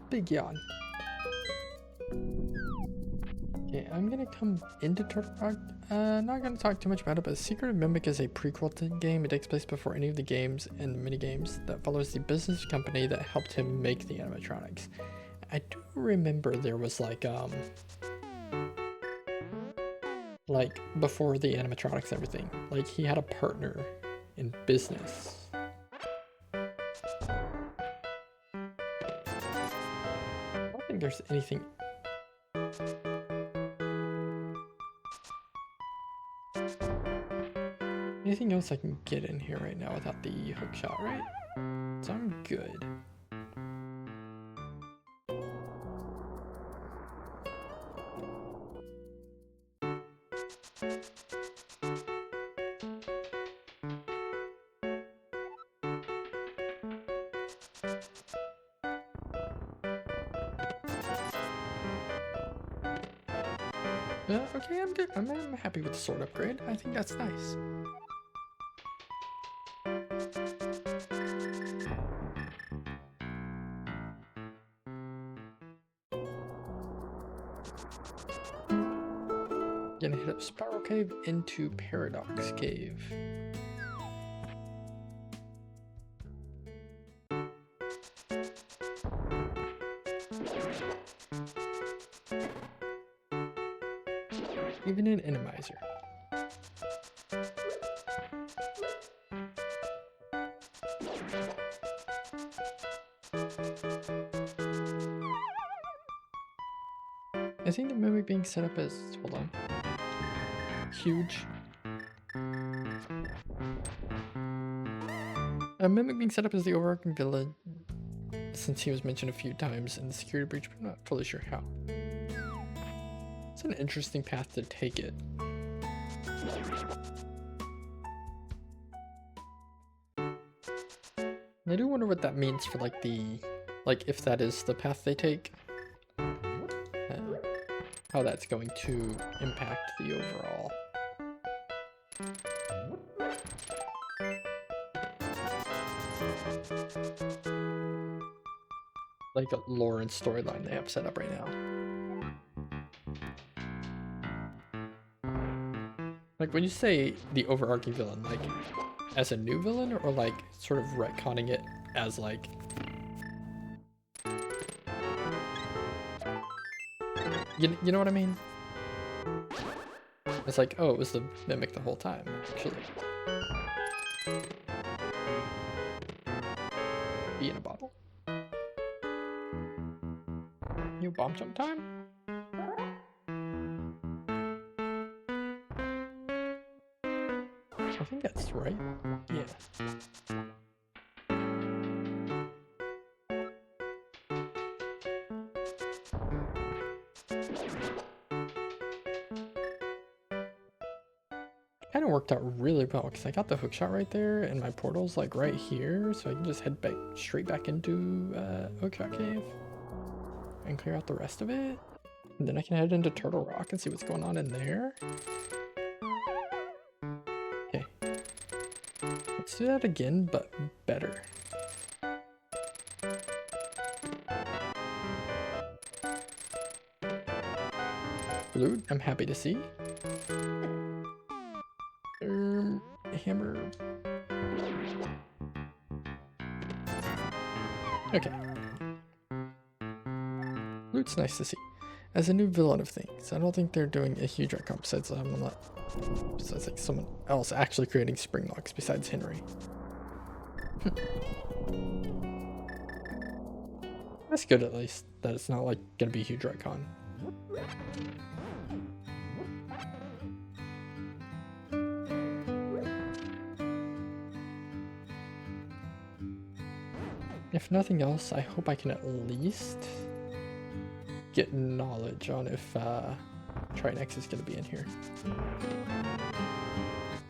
Big yawn. Okay, I'm gonna come into Turtle Rock. Not gonna talk too much about it, but Secret of Mimic is a prequel to the game. It takes place before any of the games and mini games that follows the business company that helped him make the animatronics. I do remember there was like before the animatronics and everything, like he had a partner in business. I don't think there's anything. Anything else I can get in here right now without the hook shot, right? So I'm good. Okay, I'm good. I'm happy with the sword upgrade. I think that's nice. Gonna hit up Spiral Cave into Paradox Cave. Even an Enemizer. I think the mimic being set up as, hold on, huge. A mimic being set up as the overarching villain, since he was mentioned a few times in the security breach, but I'm not totally sure how. It's an interesting path to take it. I do wonder what that means for like if that is the path they take. How that's going to impact the overall. Like a lore and storyline they have set up right now. Like when you say the overarching villain, like as a new villain or like sort of retconning it as like you know what I mean? It's like, oh, it was the mimic the whole time, actually. Be in a bottle. New bomb jump time? I think that's right. Yeah. Kind of worked out really well because I got the hookshot right there and my portal's like right here, so I can just head back straight back into Hookshot Cave and clear out the rest of it. And then I can head into Turtle Rock and see what's going on in there. Okay. Let's do that again, but better. Loot, I'm happy to see. Hammer. Okay. Loot's nice to see. As a new villain of things, I don't think they're doing a huge retcon besides besides like someone else actually creating spring locks besides Henry. That's good at least, that it's not like gonna be a huge retcon. If nothing else, I hope I can at least get knowledge on if Triton X is going to be in here.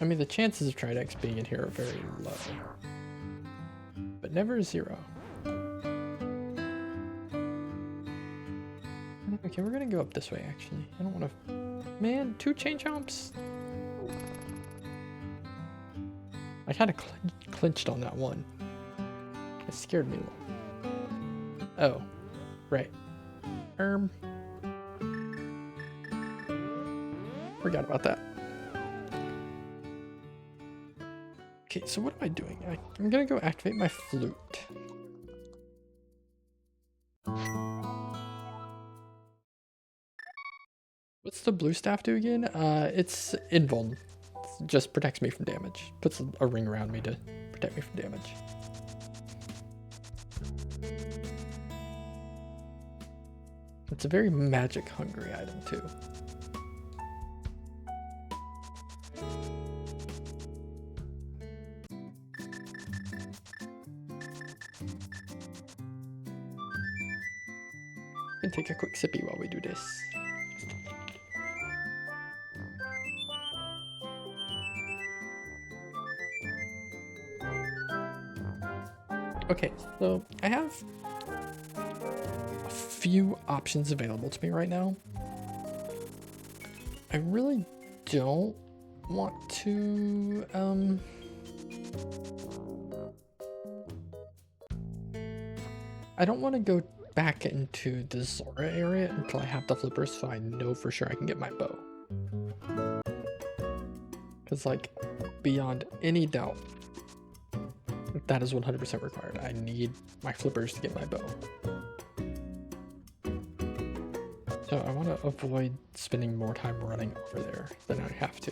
I mean, the chances of Tridex being in here are very low, but never 0. Okay, we're gonna go up this way, actually. I don't want to... Man, 2 chain chomps! I kind of clinched on that one. It scared me a little. Oh, right. Forgot about that. Okay, so what am I doing? I'm gonna go activate my flute. What's the blue staff do again? It's invuln. It just protects me from damage. Puts a ring around me to protect me from damage. It's a very magic hungry item too. And take a quick sippy while we do this. Okay, so I have a few options available to me right now. I really don't want to, I don't want to go back into the Zora area until I have the flippers so I know for sure I can get my bow. Because, like, beyond any doubt, that is 100% required. I need my flippers to get my bow. So I want to avoid spending more time running over there than I have to.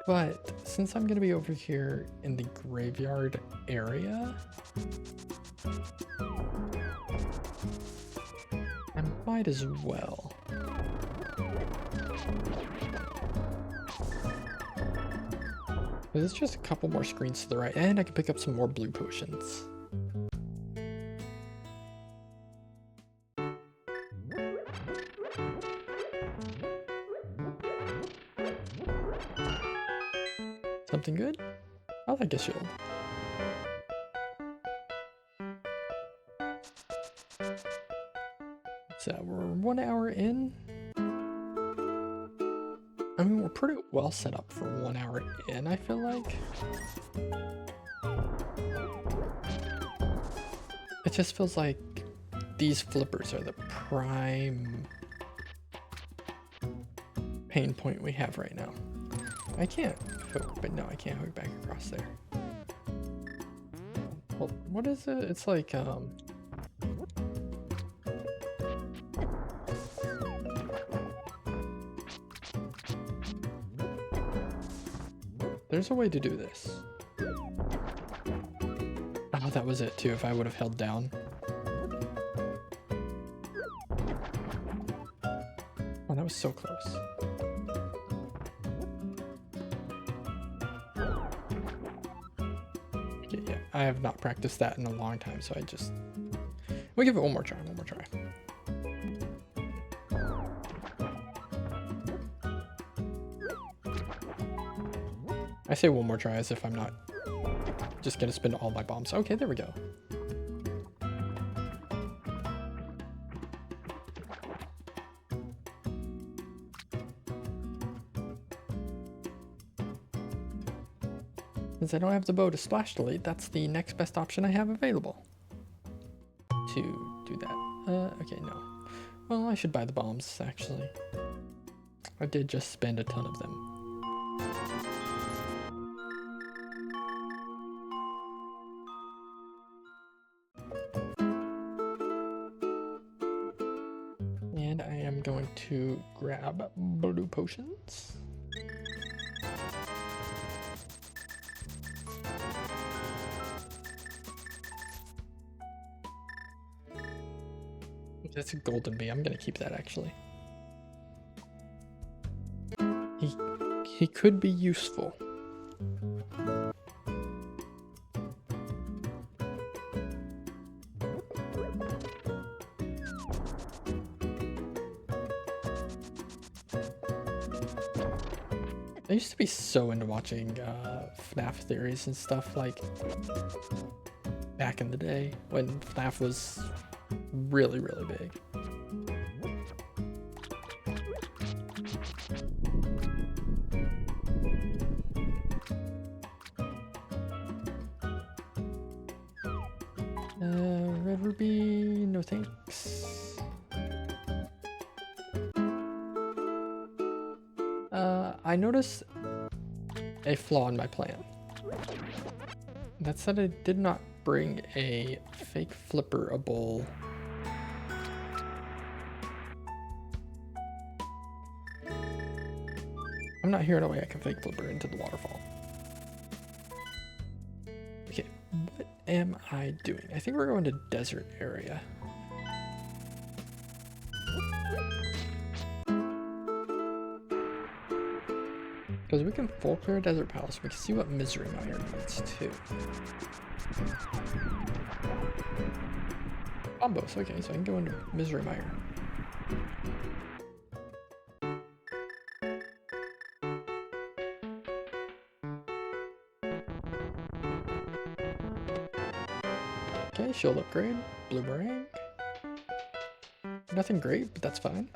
But since I'm going to be over here in the graveyard area, I might as well. There's just a couple more screens to the right, and I can pick up some more blue potions. Something good? I like a shield. So we're 1 hour in. I mean, we're pretty well set up for 1 hour in, I feel like. It just feels like these flippers are the prime pain point we have right now. I can't hook, but no, I can't hook back across there. Well, what is it? It's like, there's a way to do this. Oh, that was it too, if I would have held down. Oh, that was so close. Okay, yeah, I have not practiced that in a long time, so we'll give it one more try, I say one more try as if I'm not just gonna spend all my bombs. Okay, there we go. Since I don't have the bow to splash delete, that's the next best option I have available to do that. Okay, no. Well, I should buy the bombs, actually. I did just spend a ton of them. And I am going to grab blue potions. That's a golden bee. I'm gonna keep that actually. He could be useful. I used to be so into watching FNAF theories and stuff, like back in the day when FNAF was really, really big. Red ruby, no thanks. I noticed a flaw in my plan. That said, I did not bring a fake flipperable. I'm not hearing a way I can fake flipper into the waterfall. Okay, what am I doing? I think we're going to desert area. Because we can full clear a desert palace, we can see what Misery Mire needs too. Combos, okay, so I can go into Misery Mire. Okay, shield upgrade, bloomerang. Nothing great, but that's fine.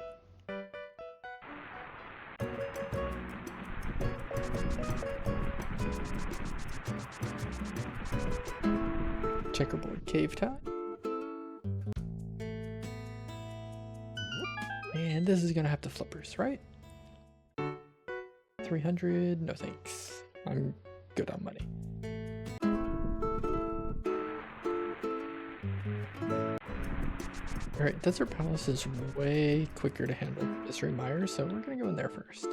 Checkerboard cave time. And this is gonna have the flippers, right? 300, no thanks. I'm good on money. Alright, Desert Palace is way quicker to handle Misery Mire, so we're gonna go in there first.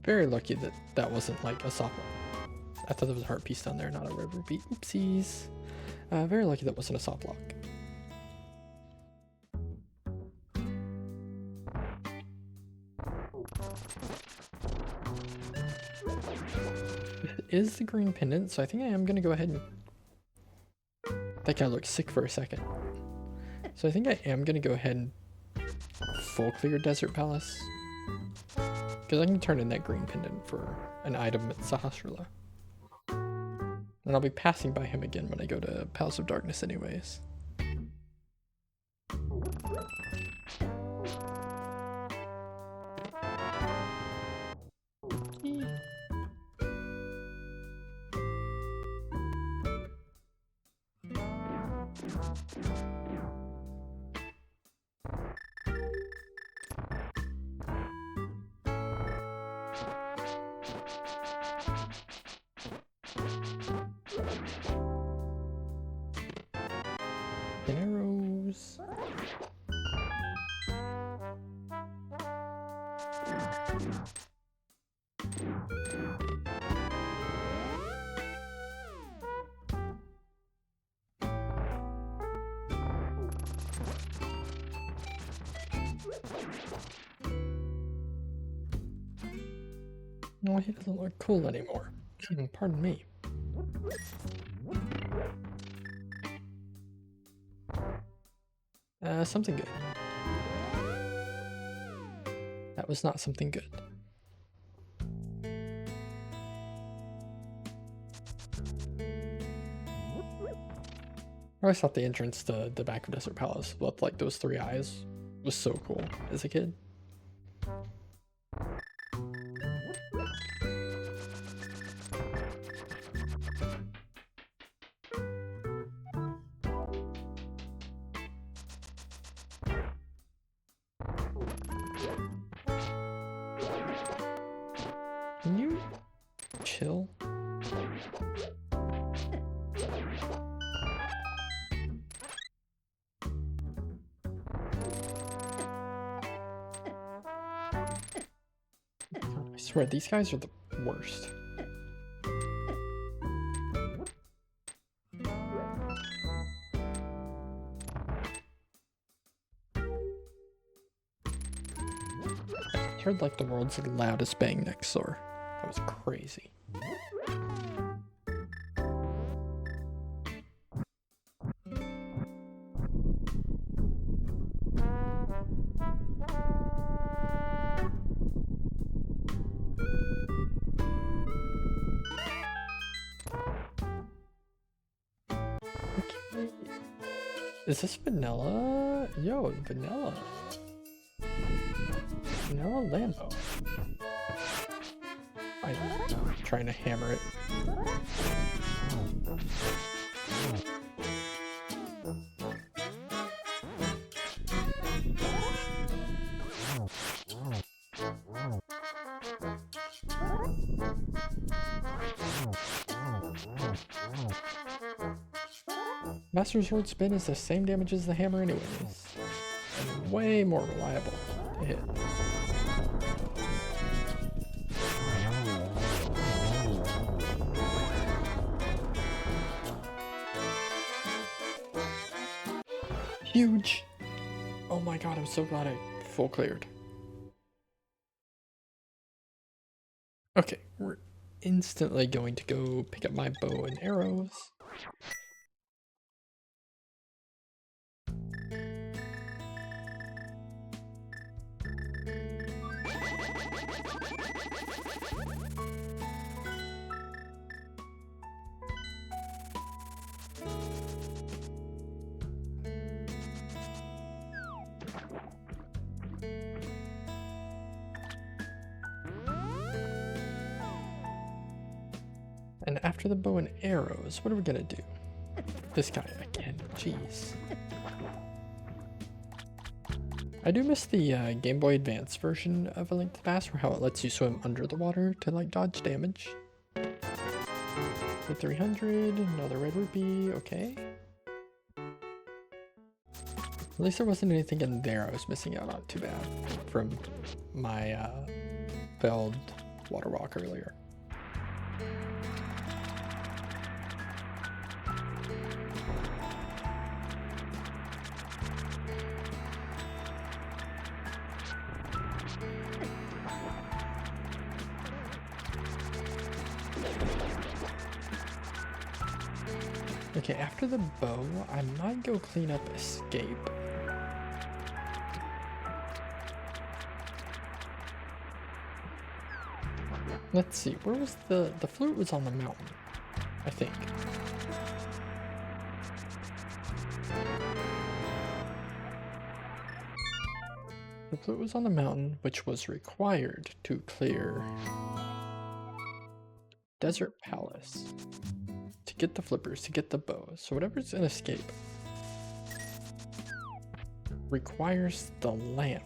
Very lucky that that wasn't like a soft lock. I thought there was a heart piece down there, not a red ruby. Oopsies. Very lucky that wasn't a soft lock. It is the green pendant, so I think I am going to go ahead and... That guy looked sick for a second. So I think I am going to go ahead and full clear Desert Palace. Because I can turn in that green pendant for an item at Sahasrahla. And I'll be passing by him again when I go to Palace of Darkness anyways. Arrows. No, he doesn't look cool anymore. Pardon me. Something good. That was not something good. I always thought the entrance to the back of Desert Palace with like those three eyes was so cool as a kid. Can you chill? I swear, these guys are the worst. I heard like the world's loudest bang next door. That was crazy. Is this vanilla? Yo, vanilla. Vanilla Lambo. I'm trying to hammer it. Master Sword Spin is the same damage as the hammer anyways. And way more reliable to hit. Huge! Oh my god, I'm so glad I full cleared. Okay, we're instantly going to go pick up my bow and arrows. And after the bow and arrows, what are we gonna do? This guy again, jeez. I do miss the Game Boy Advance version of A Link to the Past, where how it lets you swim under the water to like dodge damage. For 300, another red rupee, okay. At least there wasn't anything in there I was missing out on too bad from my failed water walk earlier. Okay, after the bow, I might go clean up escape. Let's see, where was the flute was on the mountain, I think. The flute was on the mountain, which was required to clear Desert Palace. To get the flippers, to get the bow. So whatever's in escape requires the lamp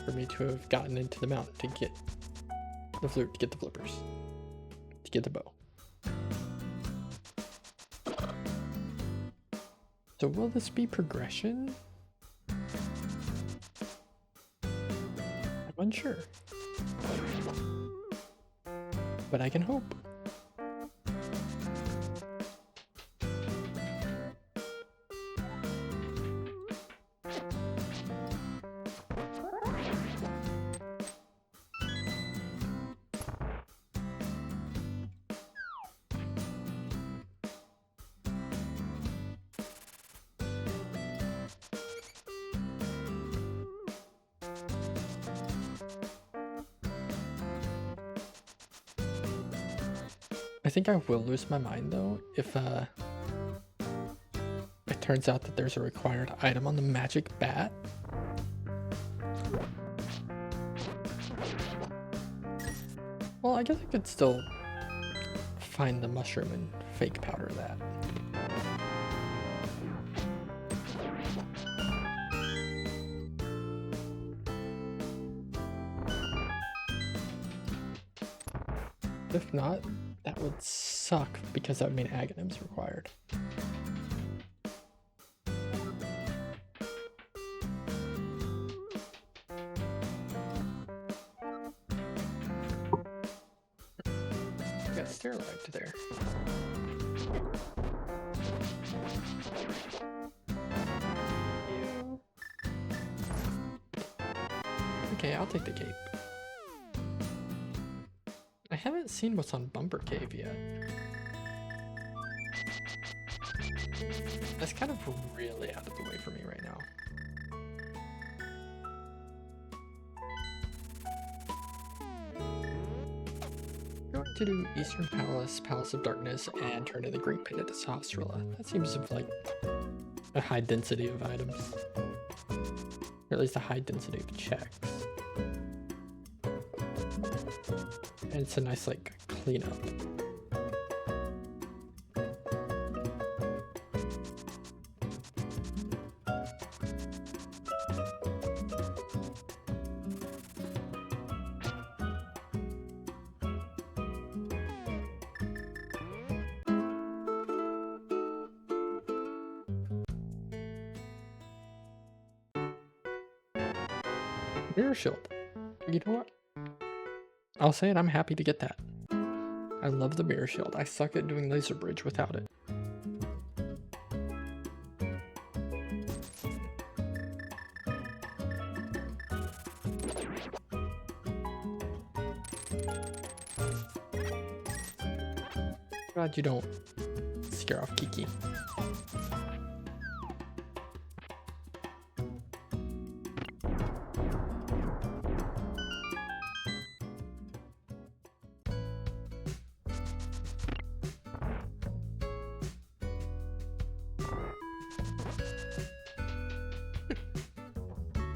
for me to have gotten into the mountain to get the flute, to get the flippers, to get the bow. So will this be progression? I'm unsure. But I can hope. I think I will lose my mind though if it turns out that there's a required item on the magic bat. Well, I guess I could still find the mushroom and fake powder that. If not, that would suck because that would mean Aghanim's required. I got sterilized there. Okay, I'll take the cape. I haven't seen what's on Bumper Cave yet. That's kind of really out of the way for me right now. Going to do Eastern Palace, Palace of Darkness, and turn in the Great Painted Sahasrahla. That seems like a high density of items. Or at least a high density of checks. And it's a nice, like, cleanup. Mirror shield. You know what? I'll say it, I'm happy to get that. I love the mirror shield. I suck at doing laser bridge without it. Glad you don't scare off Kiki.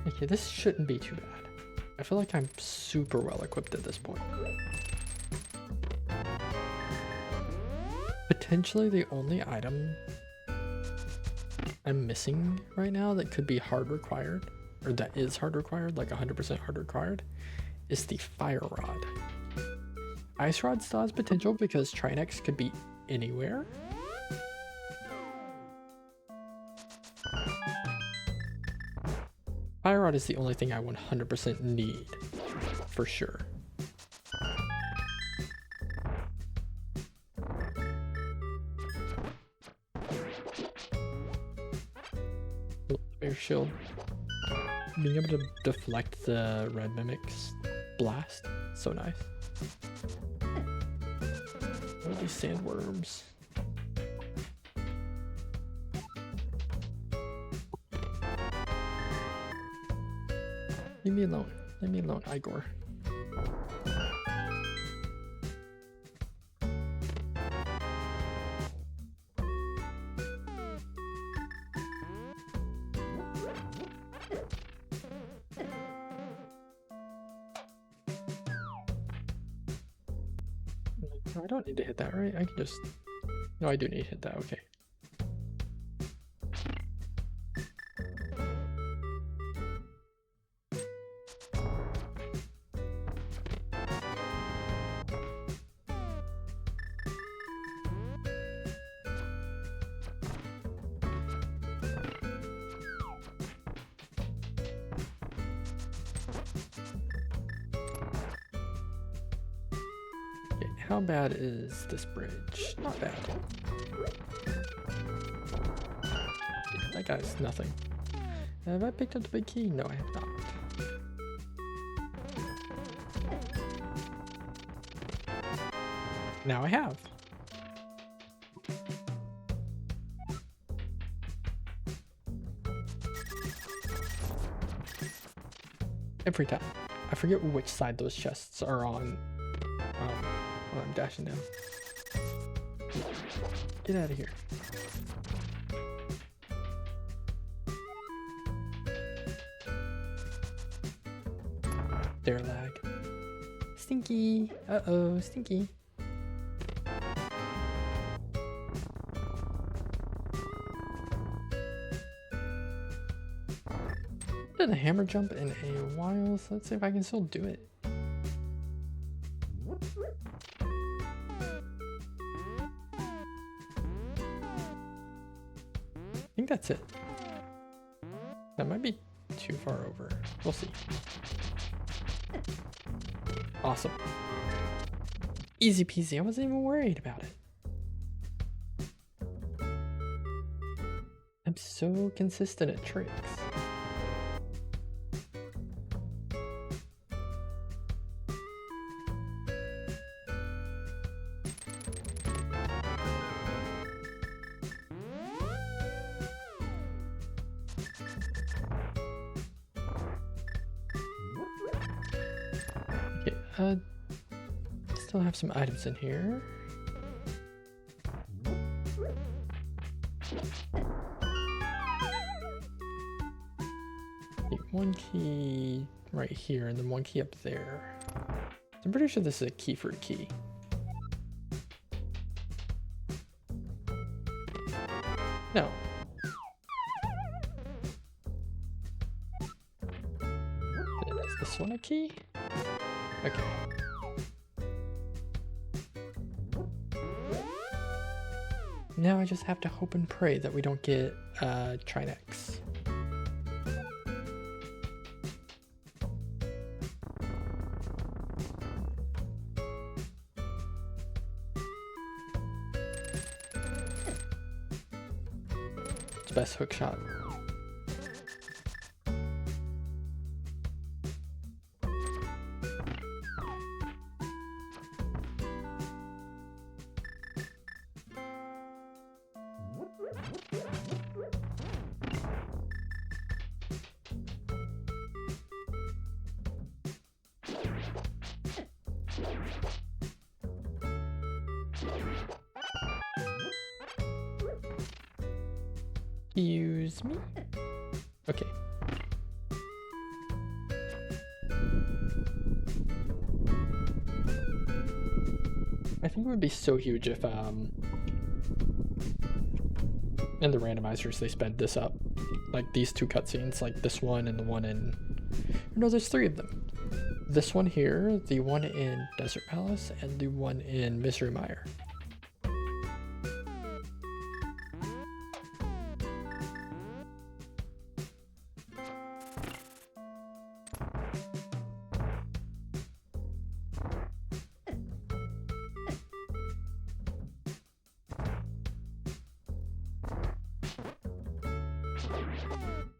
Okay, this shouldn't be too bad. I feel like I'm super well equipped at this point. Potentially the only item I'm missing right now that could be hard required, or that is hard required, like 100% hard required, is the fire rod. Ice rod still has potential because Trinex could be anywhere. Fire rod is the only thing I 100% need, for sure. Air shield. Being able to deflect the red mimic's blast, so nice. What are these sandworms? Leave me alone. Leave me alone, Igor. No, I don't need to hit that, right? I can just... No, I do need to hit that, okay. How bad is this bridge? Not bad. That guy's nothing. Have I picked up the big key? No, I have not. Now I have. Every time. I forget which side those chests are on. Oh, I'm dashing down. Get out of here. There, lag. Stinky. Uh-oh, Stinky. Did a hammer jump in a while, so let's see if I can still do it. I think that's it. That might be too far over. We'll see. Awesome. Easy peasy. I wasn't even worried about it. I'm so consistent at tricks. still have some items in here. One key right here and then one key up there. I'm pretty sure this is a key for a key. No. Is this one a key? Okay. Now I just have to hope and pray that we don't get Trinex. It's best hook shot. Excuse me? Okay. I think it would be so huge if, in the randomizers, they sped this up. Like these two cutscenes, like this one and the one in... No, there's three of them. This one here, the one in Desert Palace, and the one in Misery Mire.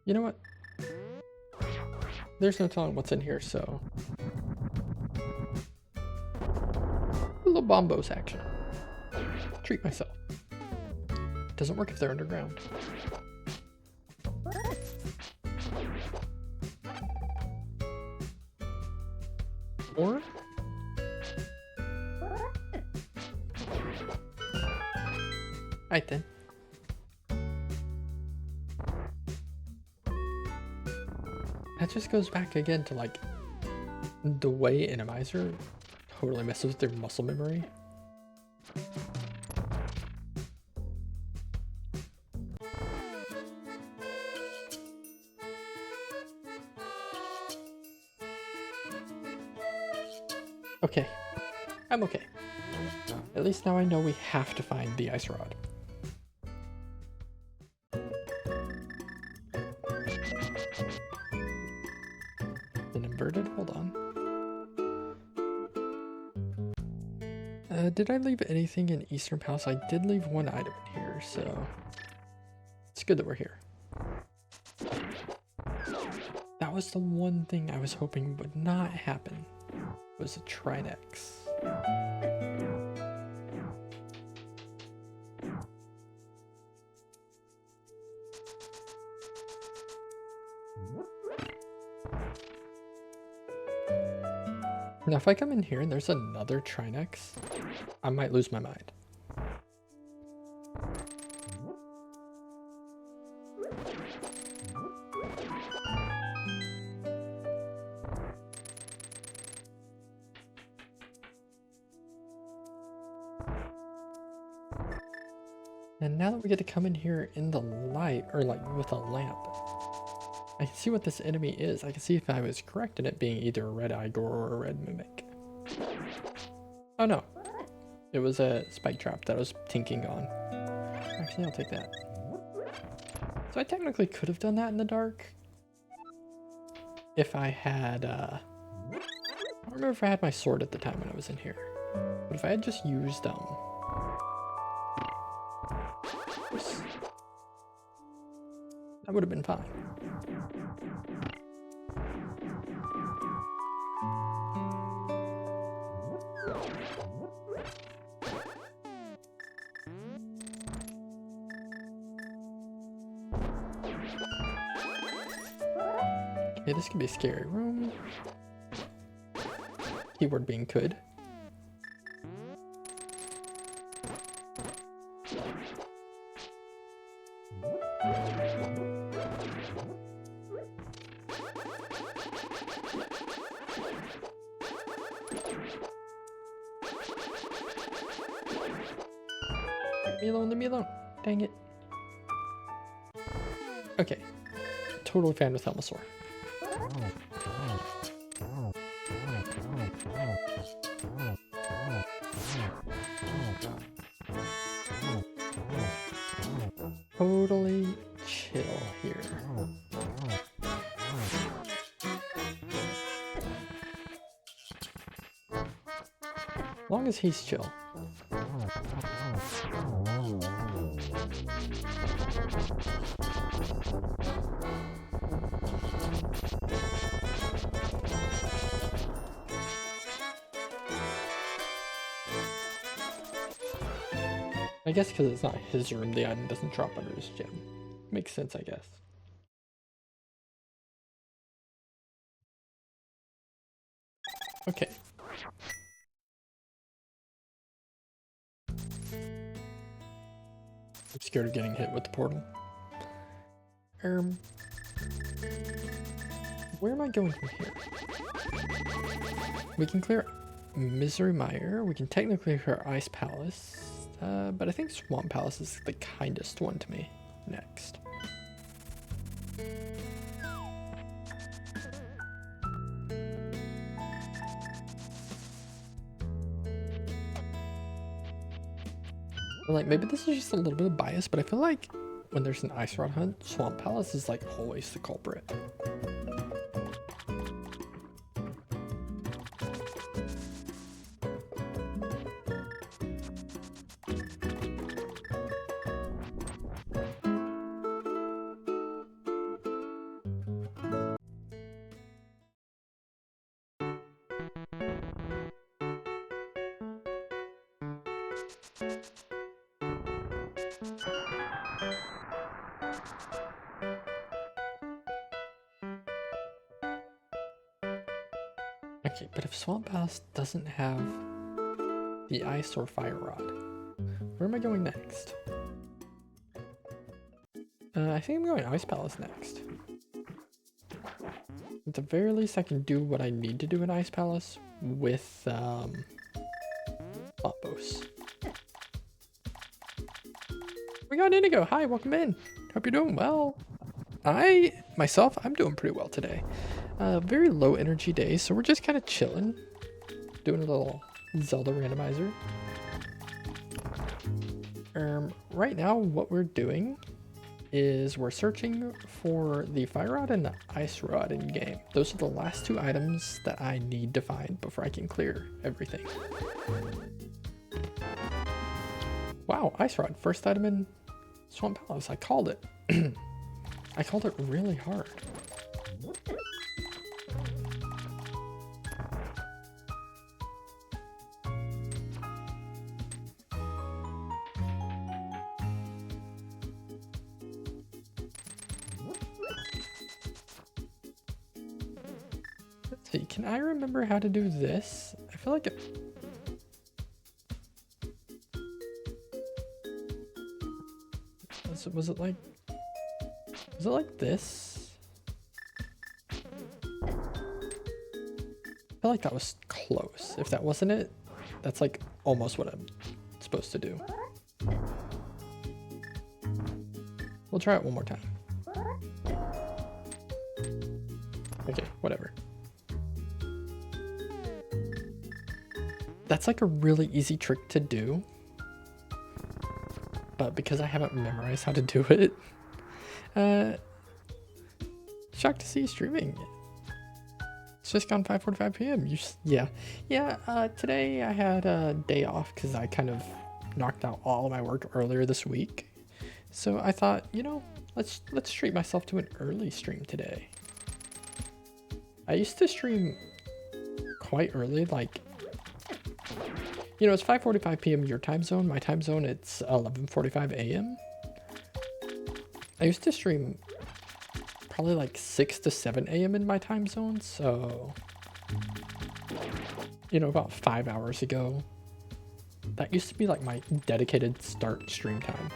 You know what? There's no telling what's in here, so... A little bombos action. Treat myself. Doesn't work if they're underground. Or... Alright then. That just goes back again to like the way Enemizer totally messes with their muscle memory. Okay, I'm okay. At least now I know we have to find the ice rod. Hold on. Did I leave anything in Eastern Palace? I did leave one item in here, so it's good that we're here. That was the one thing I was hoping would not happen, was a Trinex. Now, if I come in here and there's another Trinex, I might lose my mind. And now that we get to come in here in the light, or like with a lamp, I can see what this enemy is. I can see if I was correct in it being either a red Igor or a red mimic. Oh no. It was a spike trap that I was thinking on. Actually, I'll take that. So I technically could have done that in the dark. If I had, I don't remember if I had my sword at the time when I was in here. But if I had just used, that would have been fine. Okay, this could be a scary room. Keyword being could. Leave me alone, leave me alone. Dang it. Okay. Totally fine with Helmasaur. Totally chill here. As long as he's chill. I guess because it's not his room, the item doesn't drop under his gym. Makes sense, I guess. Okay. I'm scared of getting hit with the portal. Where am I going from here? We can clear Misery Mire. We can technically clear Ice Palace. But I think Swamp Palace is the kindest one to me next. Like, maybe this is just a little bit of bias, but I feel like when there's an Ice Rod hunt, Swamp Palace is like always the culprit. Okay, but if Swamp Palace doesn't have the Ice or Fire Rod, where am I going next? I think I'm going Ice Palace next. At the very least, I can do what I need to do in Ice Palace with Bombos. We got Indigo. Hi, welcome in. Hope you're doing well. I'm doing pretty well today. Very low energy day, so we're just kind of chilling, doing a little Zelda randomizer. Right now, what we're doing is we're searching for the Fire Rod and the Ice Rod in game. Those are the last two items that I need to find before I can clear everything. Wow, Ice Rod, first item in Swamp Palace. I called it. I called it really hard. Let's see, can I remember how to do this? I feel like it... Was it like this? I feel like that was close. If that wasn't it, that's like almost what I'm supposed to do. We'll try it one more time. Okay, whatever. That's like a really easy trick to do. But because I haven't memorized how to do it, shocked to see you streaming. It's just gone 5:45 p.m. Today I had a day off because I kind of knocked out all of my work earlier this week. So I thought, you know, let's treat myself to an early stream today. I used to stream quite early, like, you know, it's 5:45 p.m. your time zone. My time zone, it's 11:45 a.m. I used to stream probably like 6 to 7 a.m. in my time zone. So, you know, about 5 hours ago, that used to be like my dedicated start stream time.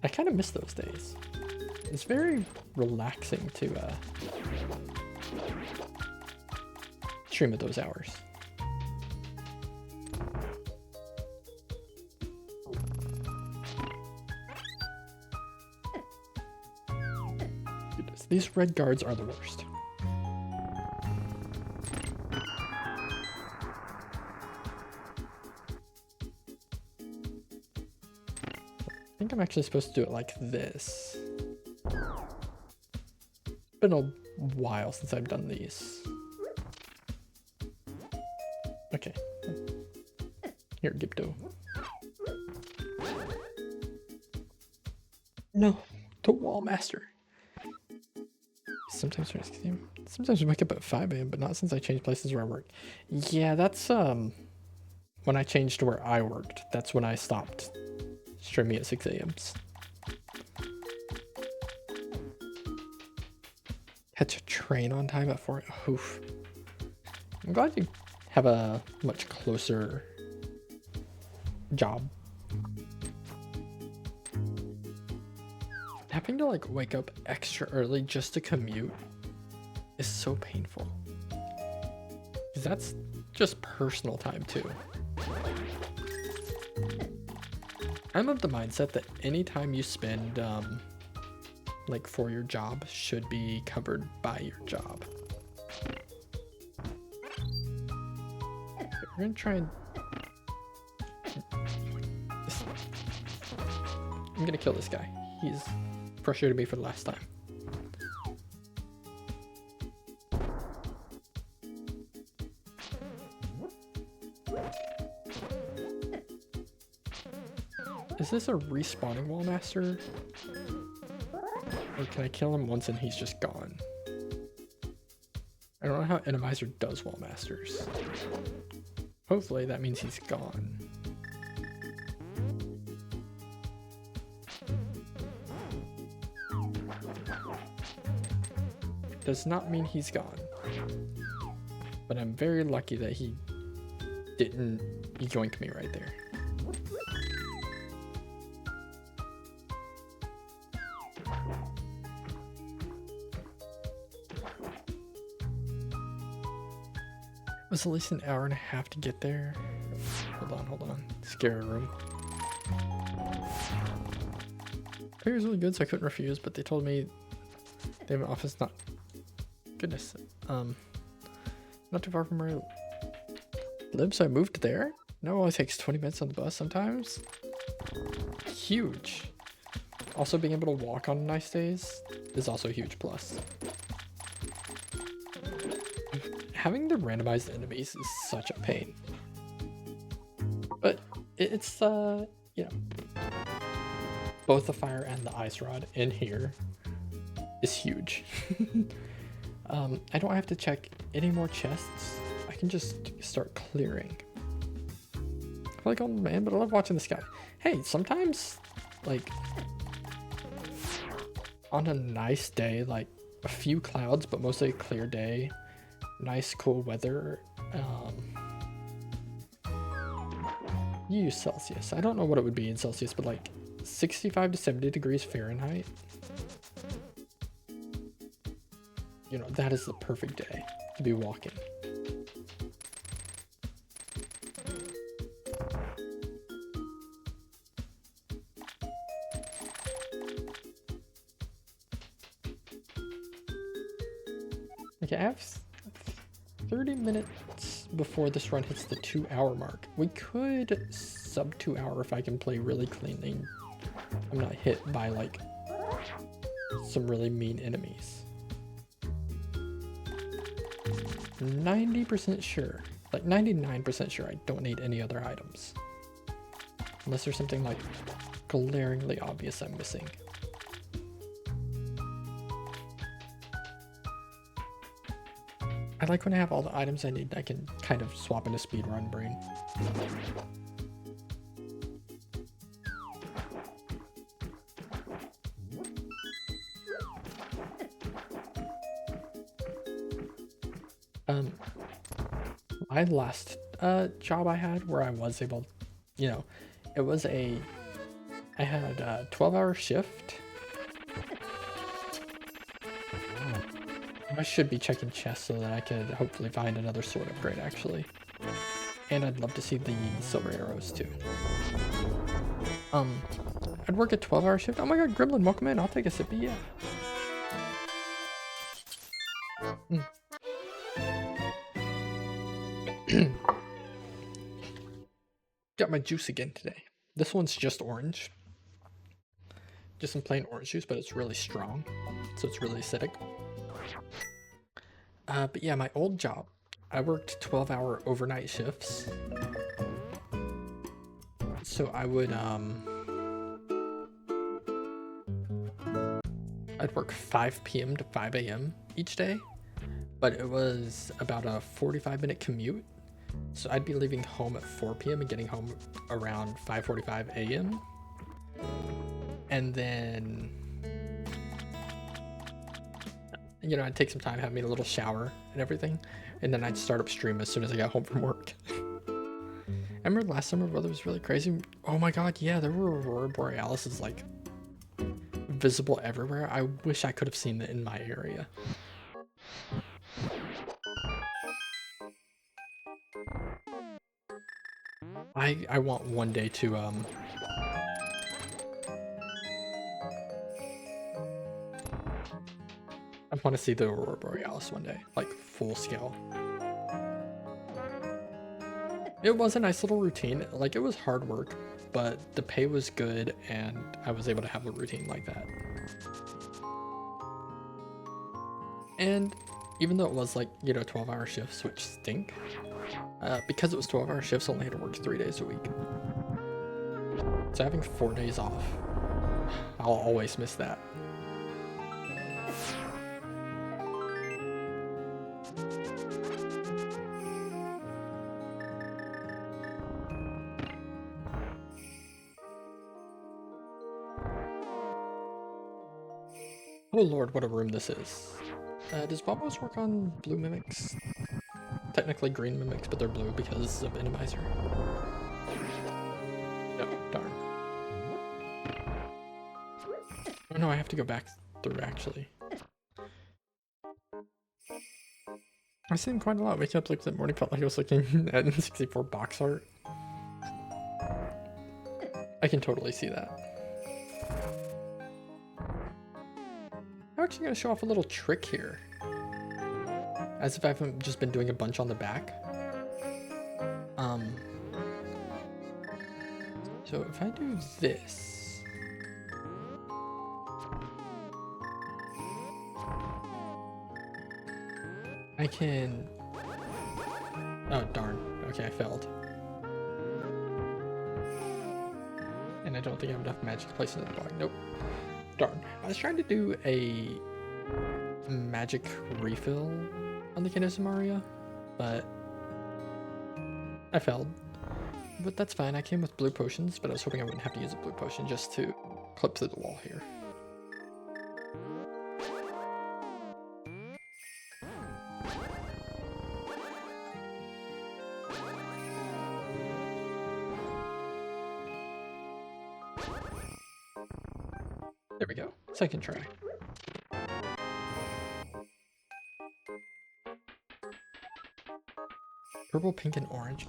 I kind of miss those days. It's very relaxing to stream at those hours. These red guards are the worst. I think I'm actually supposed to do it like this. It's been a while since I've done these. Okay. Here, Gipto. No, the wall master. Sometimes we wake up at 5 a.m., but not since I changed places where I work. Yeah, that's when I changed to where I worked. That's when I stopped streaming at 6 a.m.s. Had to train on time at 4. Oof. I'm glad you have a much closer job. Having to like wake up extra early just to commute is so painful. 'Cause that's just personal time too. I'm of the mindset that any time you spend like for your job should be covered by your job. We're gonna try and I'm gonna kill this guy. He's frustrated me for the last time. Is this a respawning wall master? Or can I kill him once and he's just gone? I don't know how Enemizer does wall masters. Hopefully that means he's gone. Does not mean he's gone. But I'm very lucky that he didn't yoink me right there. It was at least an hour and a half to get there. Hold on. Scary room. Pay was really good, so I couldn't refuse, but they told me they have an office not... Goodness. Not too far from where I live, so I moved there. No, it only takes 20 minutes on the bus sometimes. Huge. Also, being able to walk on nice days is also a huge plus. Having the randomized enemies is such a pain. But it's, you know, both the fire and the ice rod in here is huge. I don't have to check any more chests. I can just start clearing. I'm like, oh man, but I love watching this guy. Hey, sometimes, like, on a nice day, like a few clouds, but mostly a clear day, nice cool weather, you use Celsius. I don't know what it would be in Celsius, but like 65 to 70 degrees Fahrenheit. You know, that is the perfect day to be walking. Okay, I have 30 minutes before this run hits the 2-hour mark. We could sub 2 hour if I can play really cleanly. I'm not hit by like some really mean enemies. 90% sure, like 99% sure I don't need any other items. Unless there's something like glaringly obvious I'm missing. I like when I have all the items I need, I can kind of swap into speedrun brain. My last job I had where I was able, you know, it was I had a 12-hour shift. I should be checking chests so that I could hopefully find another sword upgrade actually. And I'd love to see the silver arrows too. I'd work a 12-hour shift. Oh my god, Gremlin, welcome in. I'll take a sippy, yeah. Got my juice again today. This one's just orange. Just some plain orange juice, but it's really strong, so it's really acidic. But yeah, my old job, I worked 12-hour overnight shifts. So I would, I'd work 5 p.m. to 5 a.m. each day, but it was about a 45-minute commute. So I'd be leaving home at 4 p.m. and getting home around 5:45 a.m. And then, you know, I'd take some time, have me a little shower and everything, and then I'd start up stream as soon as I got home from work. I remember last summer weather was really crazy. Oh my god, yeah, there were aurora borealis like visible everywhere. I wish I could have seen it in my area. I want one day to I want to see the aurora borealis one day, like full scale. It was a nice little routine. Like, it was hard work, but the pay was good and I was able to have a routine like that. And even though it was like, you know, 12-hour shifts, which stink, because it was 12-hour shifts, I only had to work 3 days a week. So having 4 days off, I'll always miss that. Oh lord, what a room this is. Does Bobos work on blue mimics? Technically green mimics, but they're blue because of Enemizer. No, darn. Oh no, I have to go back through actually. I've seen quite a lot. Waking up like that morning felt like I was looking at N64 box art. I can totally see that. I'm actually going to show off a little trick here. As if I haven't just been doing a bunch on the back. So if I do this. I can... Oh, darn. Okay, I failed. And I don't think I have enough magic to place it in the block. Nope. Darn. I was trying to do a magic refill on the Kinesis Maria, but I failed. But that's fine. I came with blue potions, but I was hoping I wouldn't have to use a blue potion just to clip through the wall here. There we go. Second try. Purple, pink, and orange.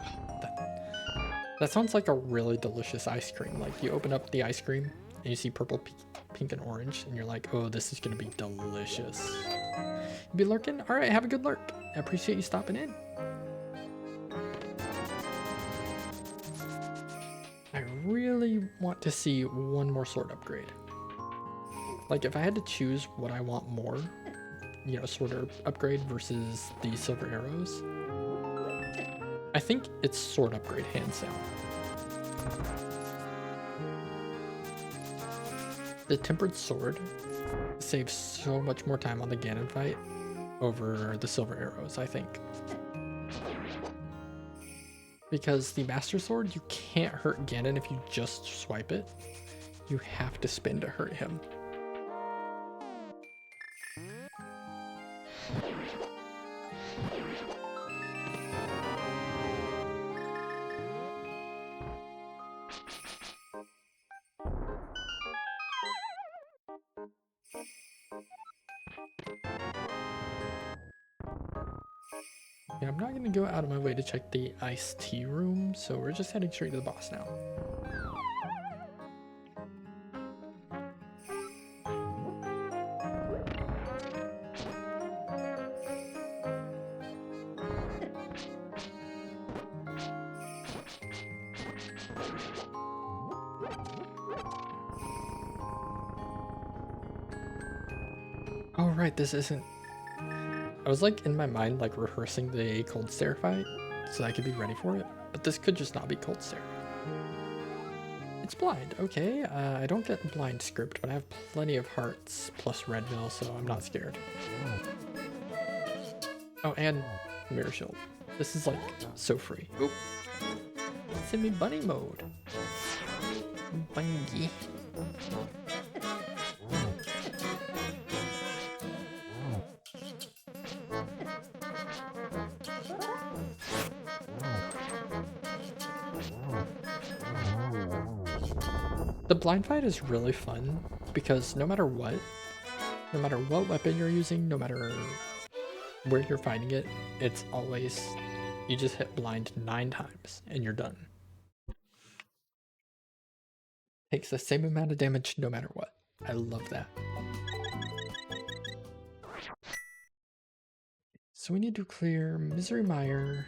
That sounds like a really delicious ice cream. Like, you open up the ice cream and you see purple, pink, and orange, and you're like, oh, this is gonna be delicious. You be lurking? All right, have a good lurk. I appreciate you stopping in. I really want to see one more sword upgrade. Like, if I had to choose what I want more, you know, sword upgrade versus the silver arrows, I think it's sword upgrade, hands down. The tempered sword saves so much more time on the Ganon fight over the silver arrows, I think. Because the master sword, you can't hurt Ganon if you just swipe it. You have to spin to hurt him. Yeah, I'm not going to go out of my way to check the iced tea room, so we're just heading straight to the boss now. right, this isn't... I was like in my mind like rehearsing the cold stare fight so I could be ready for it, but this could just not be cold stare. It's blind, okay. I don't get blind script, but I have plenty of hearts plus Redville, so I'm not scared. Oh, and Mirror Shield. This is like so free. Oop. It's in me bunny mode. Bungy. The blind fight is really fun because no matter what weapon you're using, no matter where you're fighting it, it's always, you just hit blind 9 times and you're done. Takes the same amount of damage no matter what. I love that. So we need to clear Misery Mire.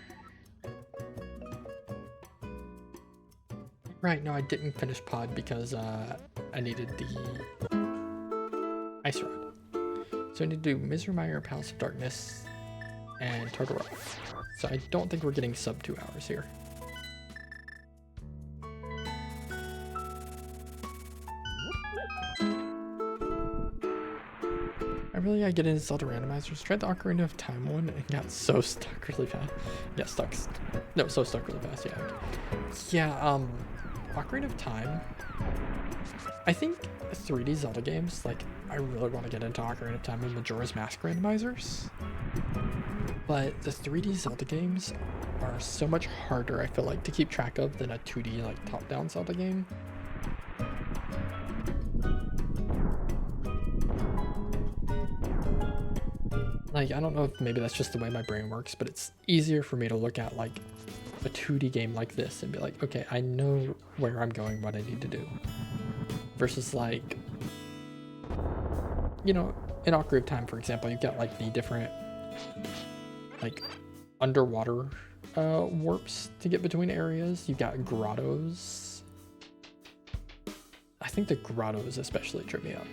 Right, no, I didn't finish pod because I needed the Ice Rod. So I need to do Misery Mire, Palace of Darkness, and Turtle Rock. So I don't think we're getting sub 2 hours here. I really gotta get into Zelda Randomizers. Tried the Ocarina of Time one and got so stuck really fast. Yeah, stuck really fast, yeah. Yeah, Ocarina of Time. I think 3D Zelda games, like, I really want to get into Ocarina of Time and Majora's Mask randomizers. But the 3D Zelda games are so much harder, I feel like, to keep track of than a 2D, like, top-down Zelda game. Like, I don't know if maybe that's just the way my brain works, but it's easier for me to look at, like, a 2D game like this and be like, okay, I know where I'm going, what I need to do. Versus, like, you know, in Ocarina of Time, for example, you've got, like, the different, like, underwater warps to get between areas. You've got grottos. I think the grottos especially trip me up.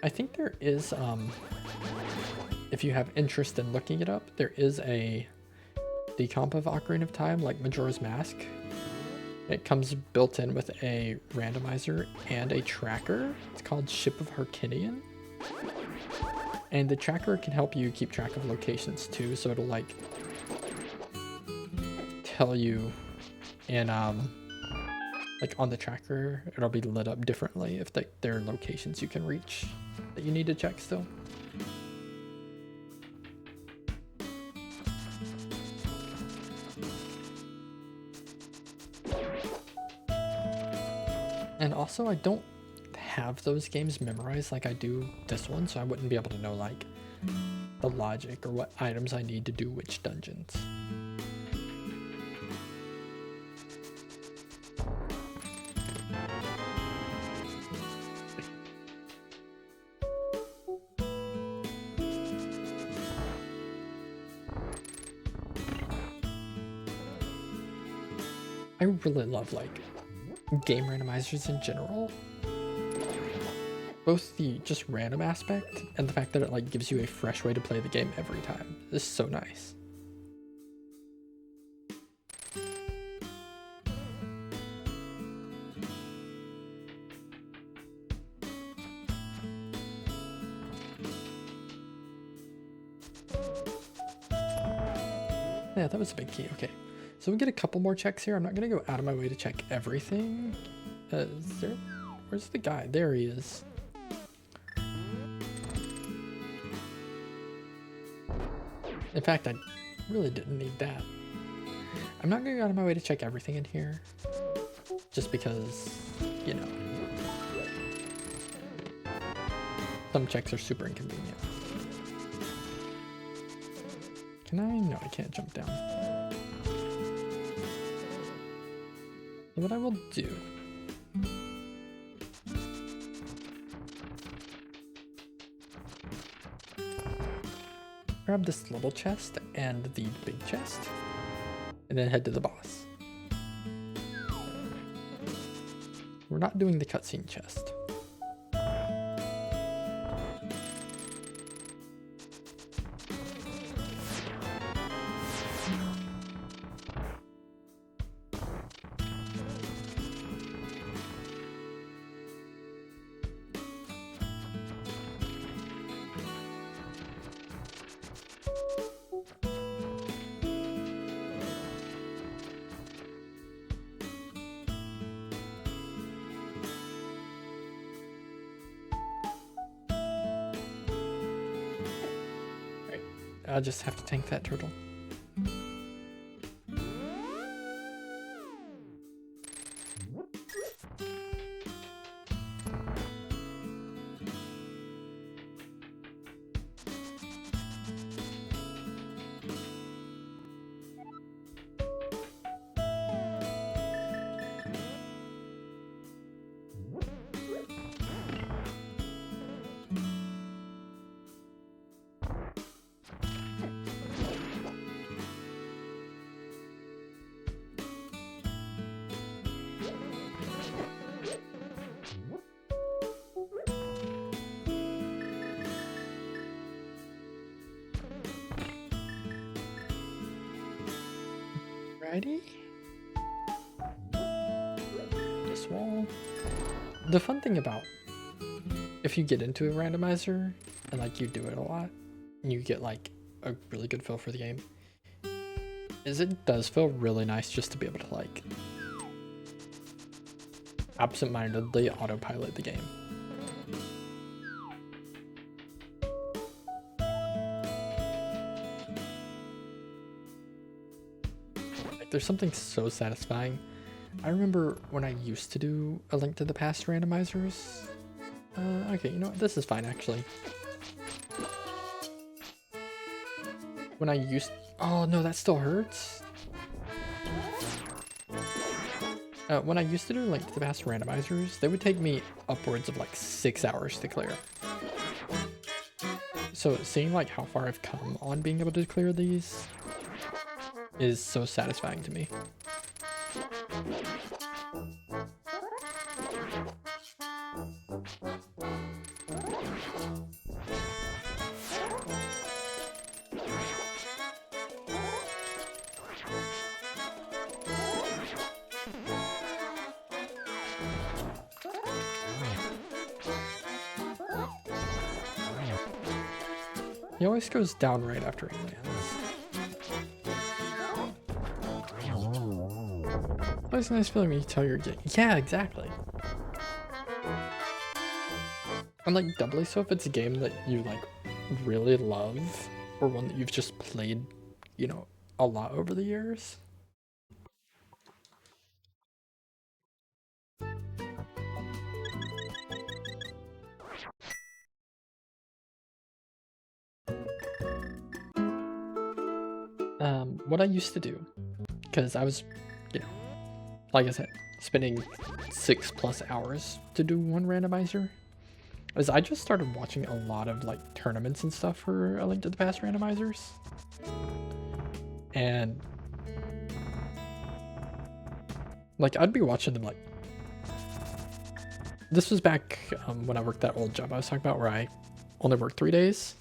I think there is, if you have interest in looking it up, there is a decomp of Ocarina of Time, like Majora's Mask. It comes built in with a randomizer and a tracker. It's called Ship of Harkinian. And the tracker can help you keep track of locations too, so it'll like tell you in like on the tracker, it'll be lit up differently if there are locations you can reach that you need to check still. And also, I don't have those games memorized like I do this one, so I wouldn't be able to know like the logic or what items I need to do which dungeons. I really love like game randomizers in general. Both the just random aspect and the fact that it like gives you a fresh way to play the game every time. This is so nice. Yeah, that was a big key. Okay. So we get a couple more checks here. I'm not going to go out of my way to check everything. Where's the guy? There he is. In fact, I really didn't need that. I'm not going to go out of my way to check everything in here. Just because, you know, some checks are super inconvenient. Can I? No, I can't jump down. What I will do grab this little chest and the big chest and then head to the boss. We're not doing the cutscene chest. I'll just have to tank that turtle. Ready? This wall. The fun thing about if you get into a randomizer and like you do it a lot and you get like a really good feel for the game is it does feel really nice just to be able to like absentmindedly autopilot the game. There's something so satisfying. I remember when I used to do A Link to the Past randomizers. Okay, you know what? This is fine, actually. When I used... Oh, no, that still hurts. When I used to do A Link to the Past randomizers, they would take me upwards of like 6 hours to clear. So seeing like how far I've come on being able to clear these is so satisfying to me. He always goes down right after he lands. Always a nice feeling when you tell your game. Yeah, exactly. And like doubly so if it's a game that you like really love or one that you've just played, you know, a lot over the years. What I used to do, because I was, you know, like I said, spending 6+ hours to do one randomizer, is I just started watching a lot of like tournaments and stuff for A Link to the Past randomizers. And like I'd be watching them like, this was back when I worked that old job I was talking about where I only worked 3 days.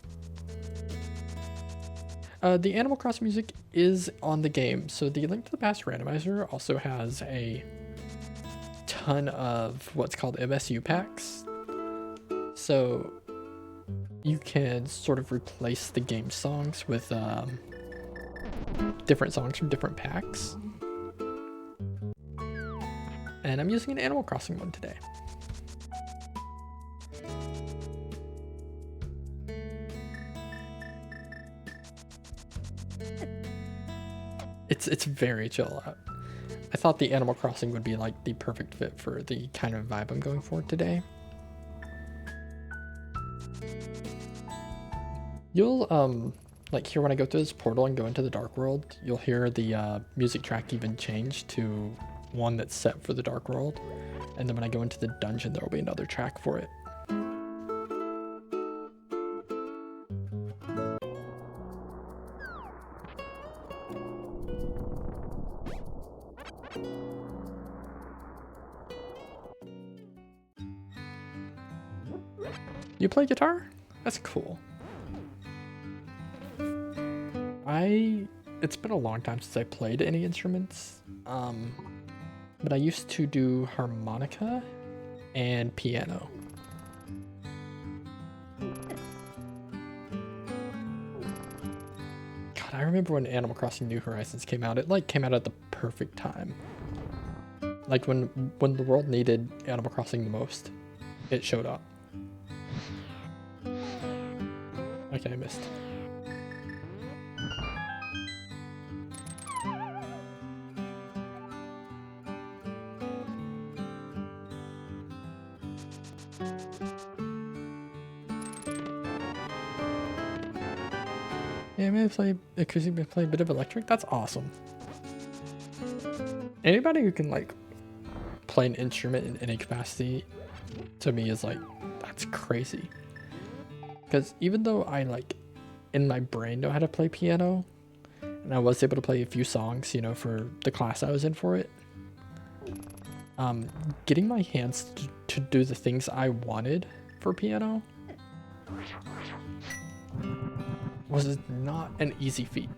The Animal Crossing music is on the game, so the Link to the Past randomizer also has a ton of what's called MSU packs. So you can sort of replace the game songs with different songs from different packs. And I'm using an Animal Crossing one today. It's very chill. I thought the Animal Crossing would be like the perfect fit for the kind of vibe I'm going for today. You'll like here when I go through this portal and go into the Dark World, you'll hear the music track even change to one that's set for the Dark World. And then when I go into the dungeon, there will be another track for it. You play guitar? That's cool. It's been a long time since I played any instruments, but I used to do harmonica and piano. God, I remember when Animal Crossing New Horizons came out. It like came out at the perfect time. Like when the world needed Animal Crossing the most, it showed up. Okay, I missed. Yeah, maybe play acoustic, maybe play a bit of electric. That's awesome. Anybody who can like play an instrument in any capacity, to me is like, that's crazy. Because even though I like in my brain know how to play piano, and I was able to play a few songs, you know, for the class I was in for it, getting my hands to do the things I wanted for piano was not an easy feat.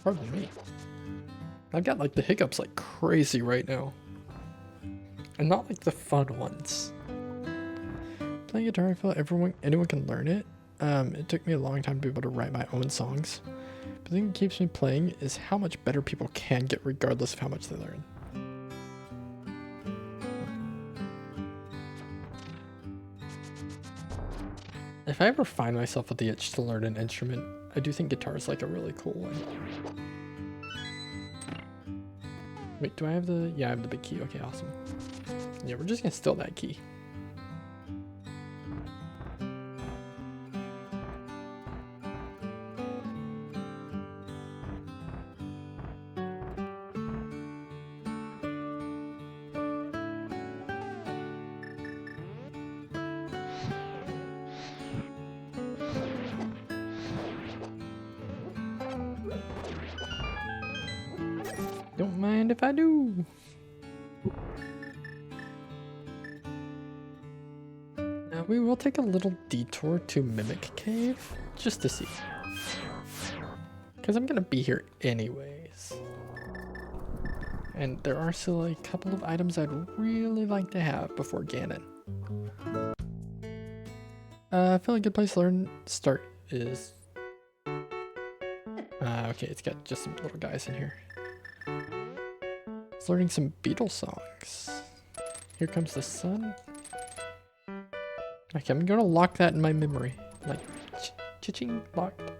Pardon me. I've got like the hiccups like crazy right now. And not like the fun ones. Playing guitar, I feel like anyone can learn it. It took me a long time to be able to write my own songs. But the thing that keeps me playing is how much better people can get regardless of how much they learn. If I ever find myself with the itch to learn an instrument, I do think guitar is like a really cool one. Wait, do I have the... Yeah, I have the big key. Okay, awesome. Yeah, we're just gonna steal that key. Don't mind if I do. Now we will take a little detour to Mimic Cave, just to see. Because I'm gonna be here anyways. And there are still a couple of items I'd really like to have before Ganon. I feel like a good place to start is... okay, it's got just some little guys in here. Learning some Beatles songs. Here Comes the Sun. Okay, I'm gonna lock that in my memory. Like, cha-ching, locked.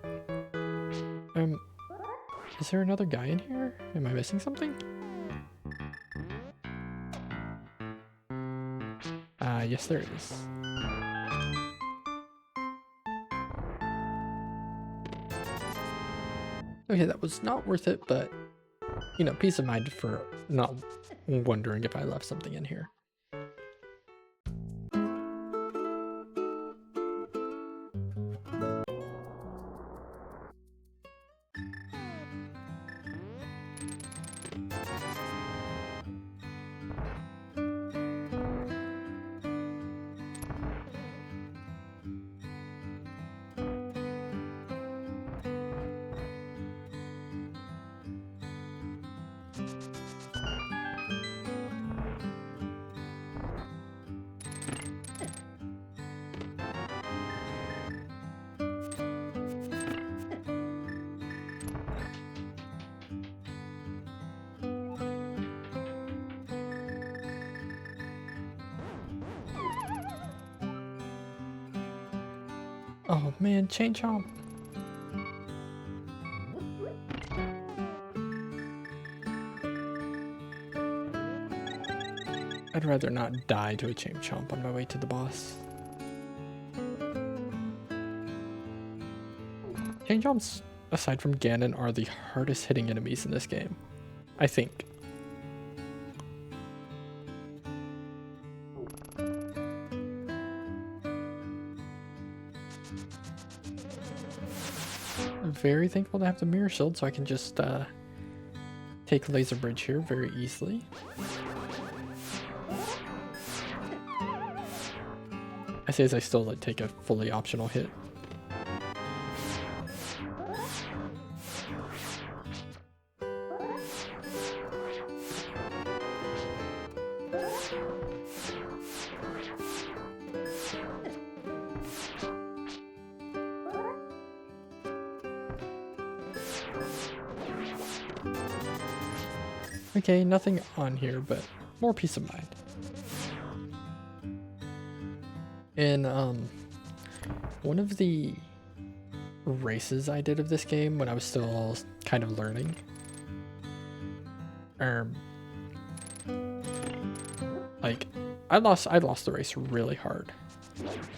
Is there another guy in here? Am I missing something? Yes there is. Okay, that was not worth it, but you know, peace of mind for not wondering if I left something in here. Oh man, Chain Chomp. I'd rather not die to a Chain Chomp on my way to the boss. Chain Chomps, aside from Ganon, are the hardest hitting enemies in this game, I think. I'm very thankful to have the Mirror Shield so I can just take Laser Bridge here very easily. I say as I still like take a fully optional hit. Okay, nothing on here, but more peace of mind. In one of the races I did of this game when I was still kind of learning, like I lost the race really hard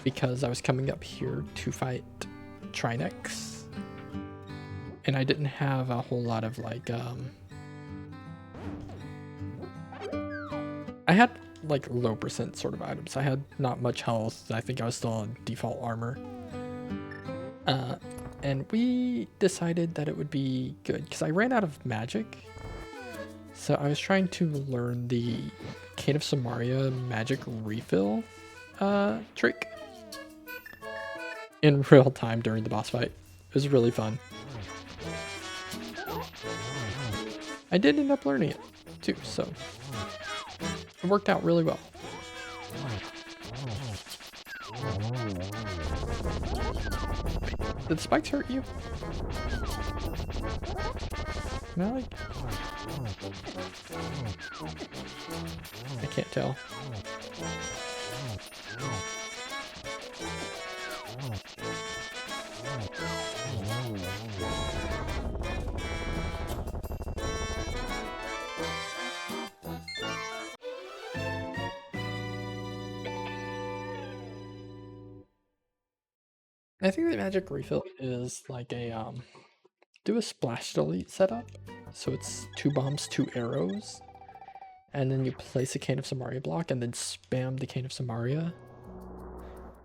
because I was coming up here to fight Trinex, and I didn't have a whole lot of like I had like low percent sort of items. I had not much health. I think I was still on default armor. And we decided that it would be good because I ran out of magic. So I was trying to learn the Cane of Samaria magic refill trick in real time during the boss fight. It was really fun. I did end up learning it too, so it worked out really well. Did the spikes hurt you? No, I can't tell. I think the magic refill is like a do a splash delete setup. So it's 2 bombs, 2 arrows, and then you place a Cane of Samaria block and then spam the Cane of Samaria.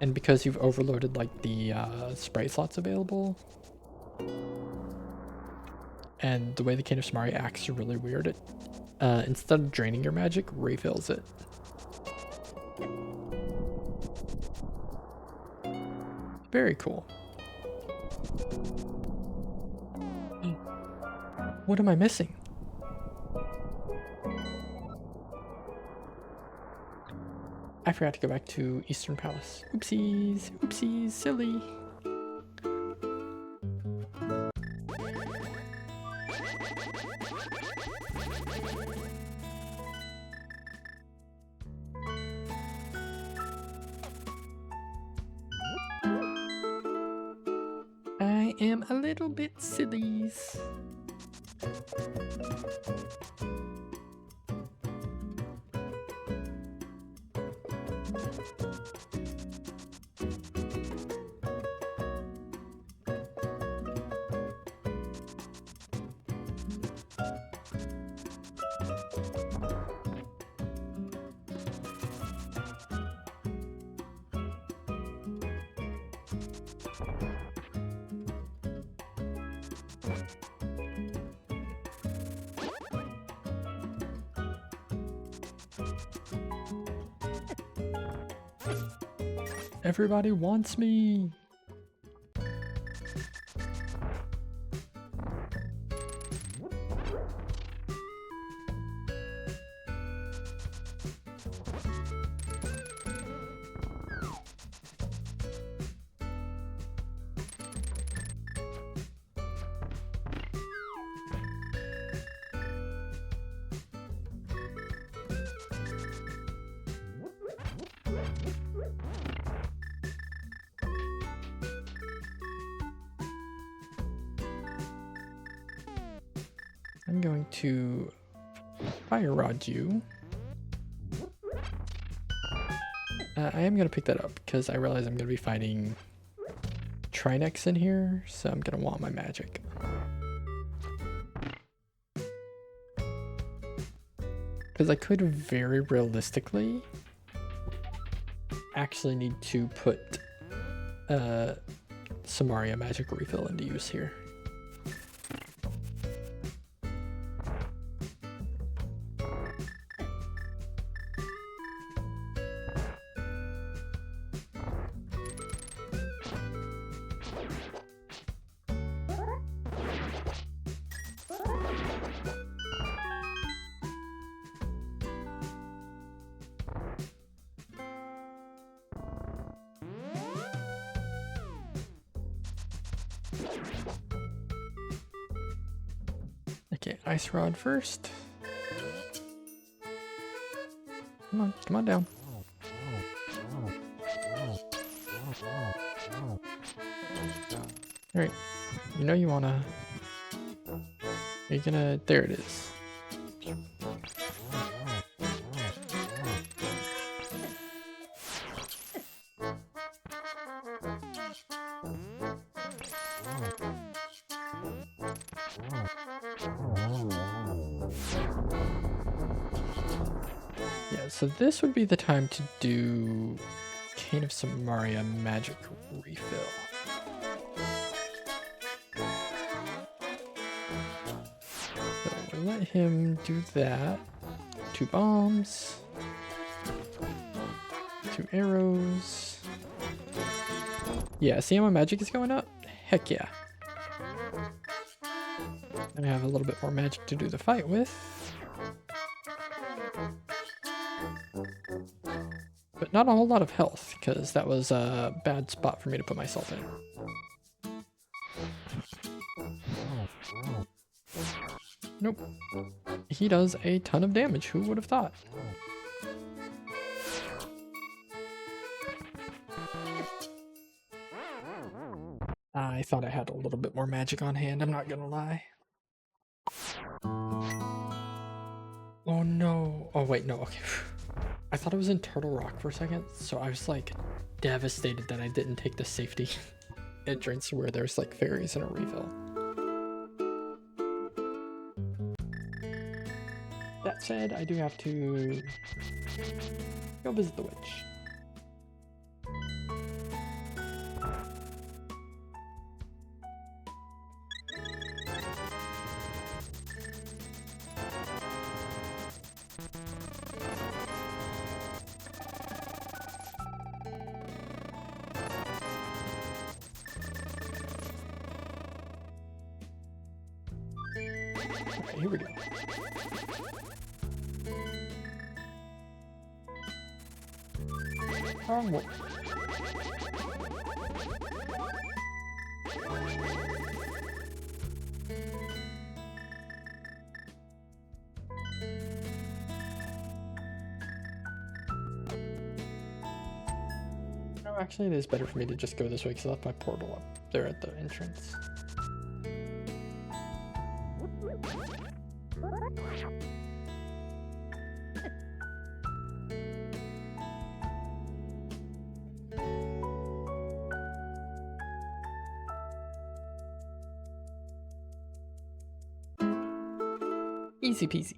And because you've overloaded like the spray slots available, and the way the Cane of Samaria acts are really weird, it instead of draining your magic, refills it. Very cool. What am I missing? I forgot to go back to Eastern Palace. Oopsies, oopsies, silly. I am a little bit sillies. Everybody wants me. I'm going to fire rod you. I am going to pick that up because I realize I'm going to be fighting Trinex in here, so I'm going to want my magic. Because I could very realistically actually need to put Samaria magic refill into use here. ice rod first. Come on down. Alright, you know you wanna... Are you gonna... There it is. Yeah, so this would be the time to do Cane of Samaria magic refill. So we'll let him do that. 2 bombs. 2 arrows. Yeah, see how my magic is going up? Heck yeah. And I have a little bit more magic to do the fight with. But not a whole lot of health, because that was a bad spot for me to put myself in. Nope. He does a ton of damage. Who would have thought? I thought I had a little bit more magic on hand, I'm not gonna lie. Oh no. Oh wait, no, okay. I thought it was in Turtle Rock for a second, so I was like devastated that I didn't take the safety entrance where there's like fairies and a refill. That said, I do have to go visit the witch. Okay, here we go. Wrong way. No, actually it is better for me to just go this way because I left my portal up there at the entrance. Easy peasy.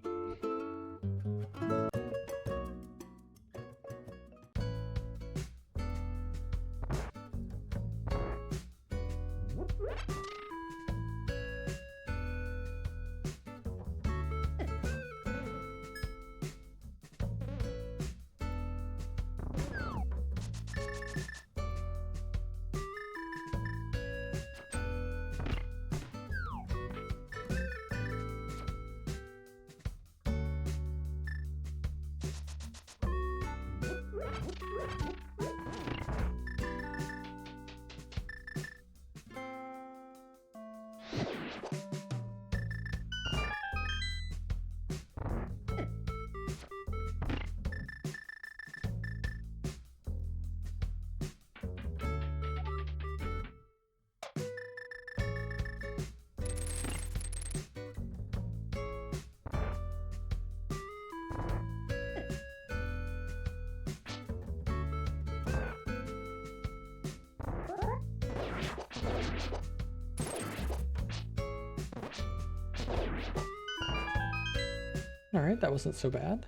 Alright, that wasn't so bad.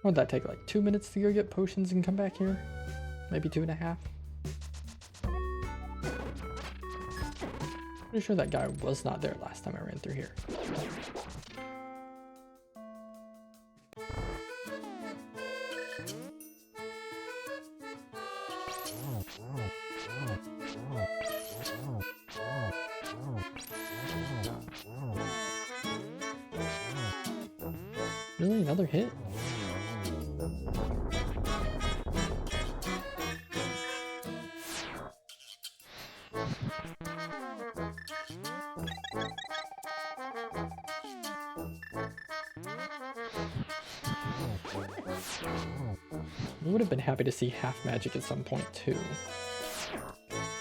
What'd that take, like 2 minutes to go get potions and come back here? Maybe 2.5? Pretty sure that guy was not there last time I ran through here. Really? Another hit? We would have been happy to see half magic at some point too.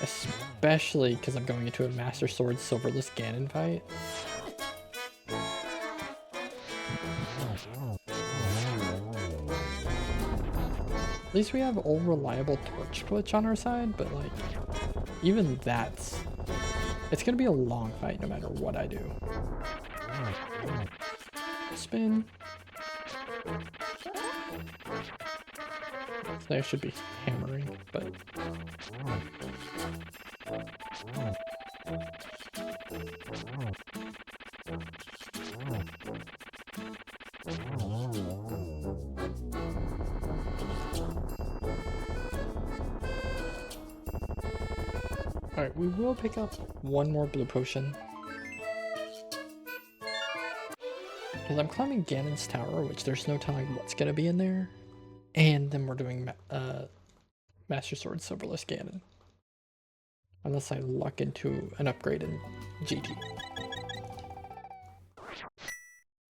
Especially because I'm going into a Master Sword Silverless Ganon fight. At least we have old reliable torch glitch on our side, but like, even that's... It's gonna be a long fight no matter what I do. Spin. So I should be hammering, but... Alright, we will pick up one more blue potion. Because I'm climbing Ganon's tower, which there's no telling what's going to be in there. And then we're doing Master Sword Silverless Ganon. Unless I luck into an upgrade in GT.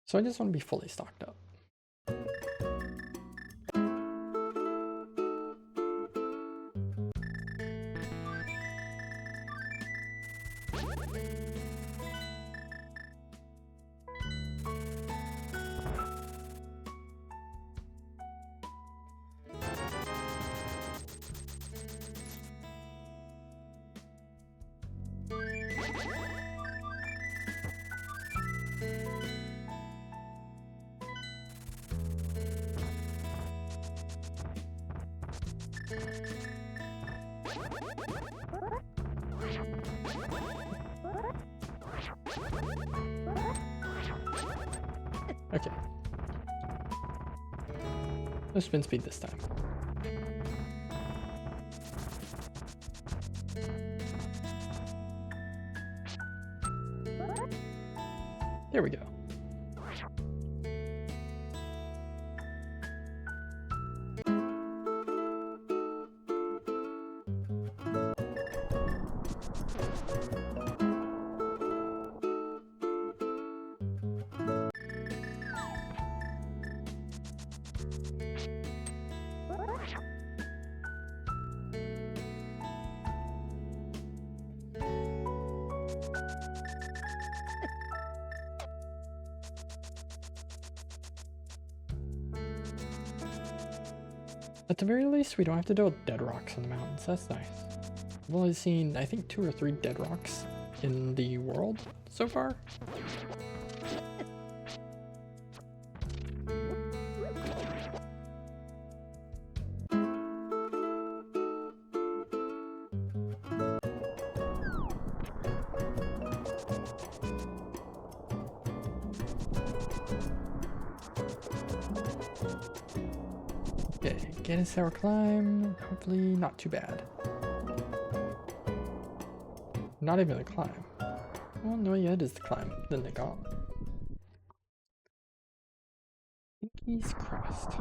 So I just want to be fully stocked up. Okay. No spin speed this time. There we go. At the very least, we don't have to deal with dead rocks on the mountains. That's nice. I've only seen, I think, 2 or 3 dead rocks in the world so far. Okay, Ganon's tower climb, hopefully not too bad. Not even a climb. Well, no, yeah, it is the climb, then they go. Pinky's crossed.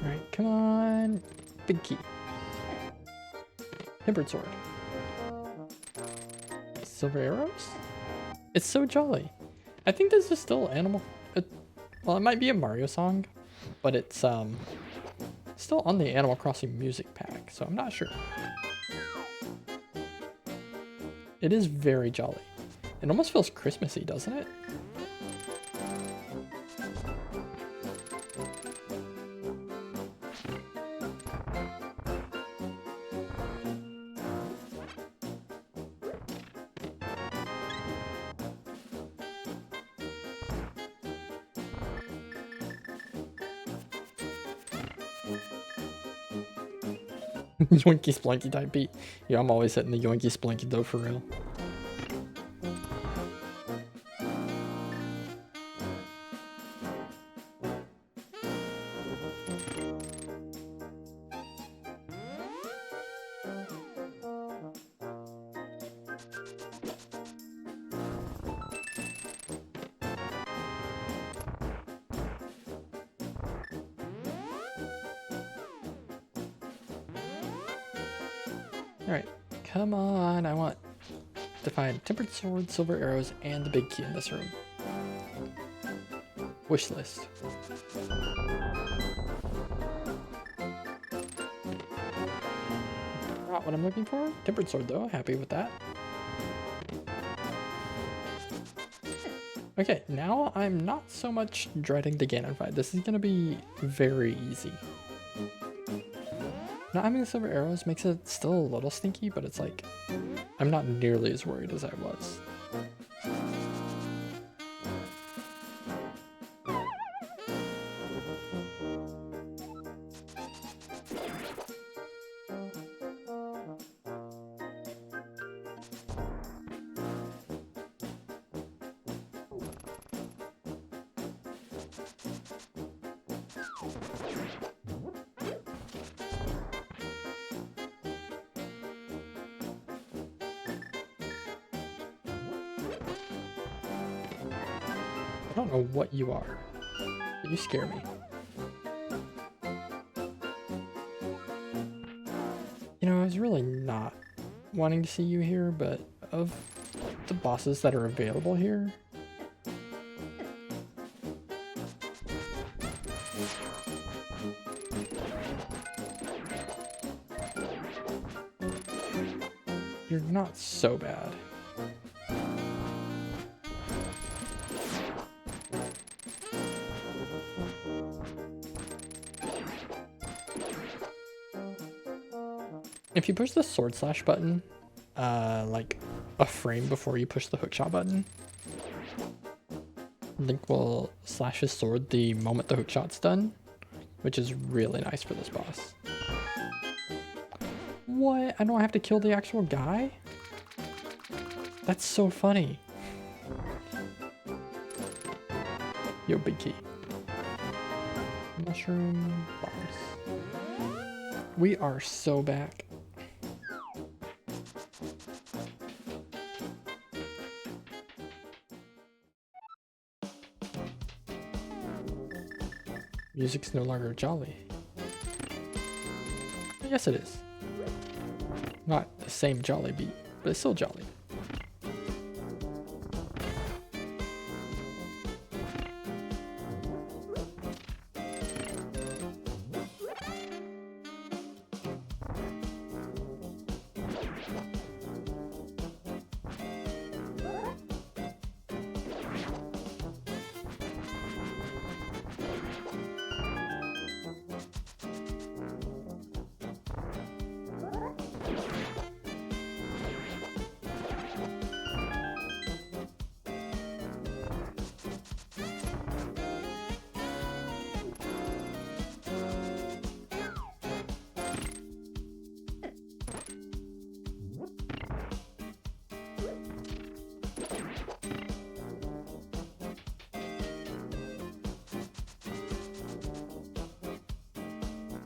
Alright, come on. Big key. Hybrid sword. Silver arrows? It's so jolly. I think this is still Animal... well, it might be a Mario song, but it's still on the Animal Crossing music pack, so I'm not sure. It is very jolly. It almost feels Christmassy, doesn't it? Yoinky splanky type beat. Yeah, I'm always hitting the yoinky splanky though, for real. Alright, come on, I want to find tempered sword, silver arrows, and the big key in this room. Wish list. Not what I'm looking for. Tempered sword though, happy with that. Okay, now I'm not so much dreading the Ganon fight. This is gonna be very easy. Not having the silver arrows makes it still a little stinky, but it's like, I'm not nearly as worried as I was. I don't know what you are, but you scare me. You know, I was really not wanting to see you here, but of the bosses that are available here, you're not so bad. If you push the sword slash button, like a frame before you push the hookshot button, Link will slash his sword the moment the hookshot's done, which is really nice for this boss. What? I don't have to kill the actual guy? That's so funny. Yo, big key. Mushroom bombs. We are so back. Music's no longer jolly. Yes, it is. Not the same jolly beat, but it's still jolly.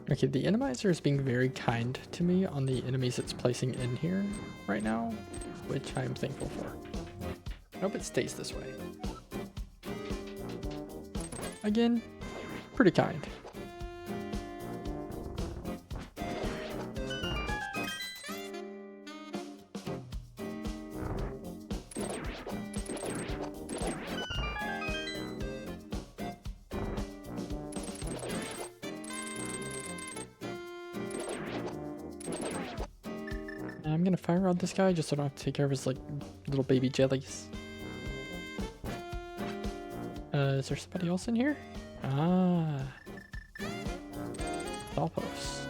Okay, the Enemizer is being very kind to me on the enemies it's placing in here right now, which I'm thankful for. I hope it stays this way. Again, pretty kind. I'm gonna fire on this guy just so I don't have to take care of his like little baby jellies. Is there somebody else in here? Ah, dollposts.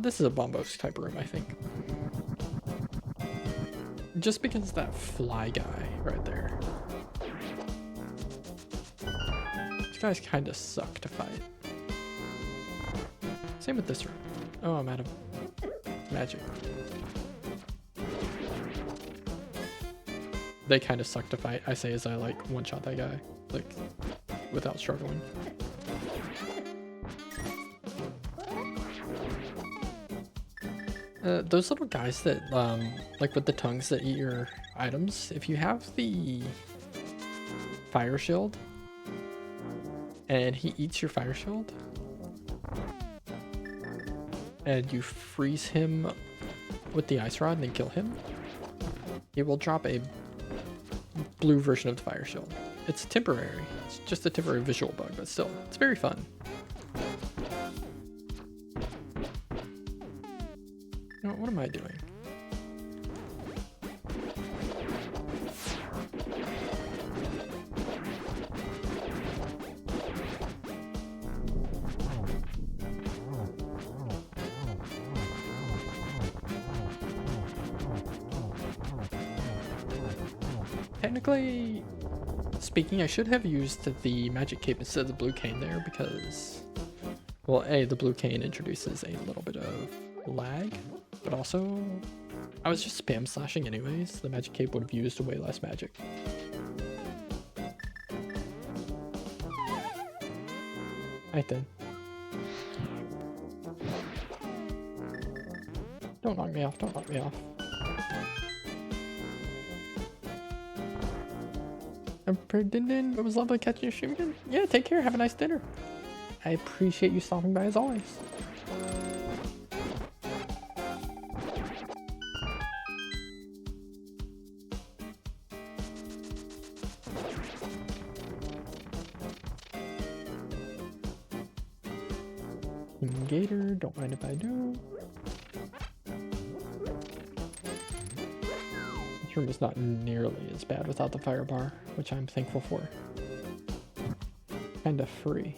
This is a bombos type room, I think. Just because that fly guy right there. guys kind of suck to fight. Same with this room. Oh, I'm out of magic. They kind of suck to fight, I say as I like one-shot that guy, like, without struggling. Those little guys that, like with the tongues that eat your items, if you have the fire shield and he eats your fire shield and you freeze him with the ice rod and then kill him, it will drop a blue version of the fire shield. It's temporary. It's just a temporary visual bug, but still, it's very fun. Now, what am I doing? Technically speaking, I should have used the magic cape instead of the blue cane there because, well, A, the blue cane introduces a little bit of lag, but also I was just spam slashing anyways. The magic cape would have used way less magic. Right then. Don't knock me off, don't knock me off. It was lovely catching your stream again. Yeah, take care, have a nice dinner. I appreciate you stopping by as always. Gator, don't mind if I do. This room is not nearly as bad without the fire bar, which I'm thankful for. Kinda free.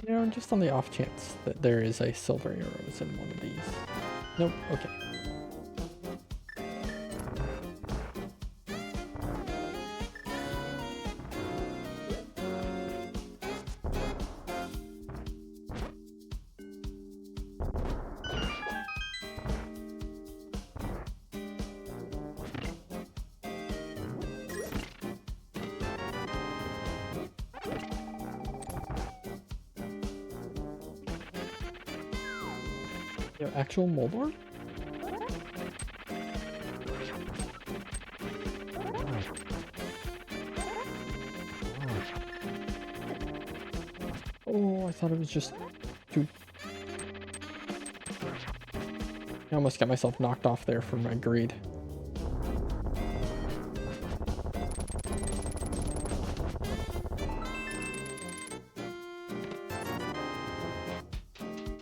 You know, just on the off chance that there is a silver arrows in one of these. Nope, okay. Yo, actual moldor? Oh, I thought it was just too... I almost got myself knocked off there from my greed.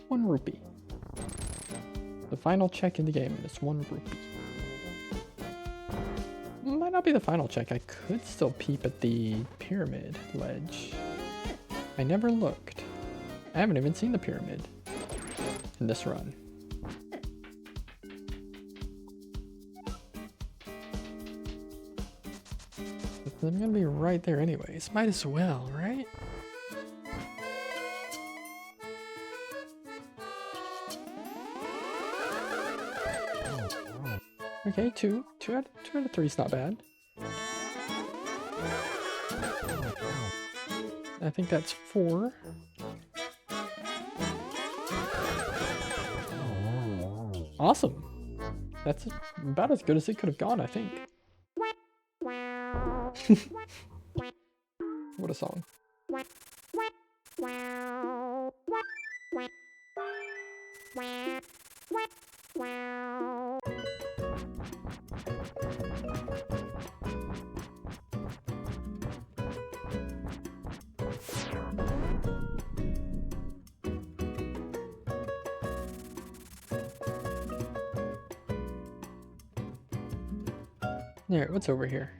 One rupee. The final check in the game is 1 rupee. Might not be the final check. I could still peep at the pyramid ledge. I never looked. I haven't even seen the pyramid in this run. But I'm gonna be right there anyways. Might as well, right? Okay, two out of 3 is not bad. I think that's 4. Awesome. That's about as good as it could have gone, I think. What a song. Alright, what's over here?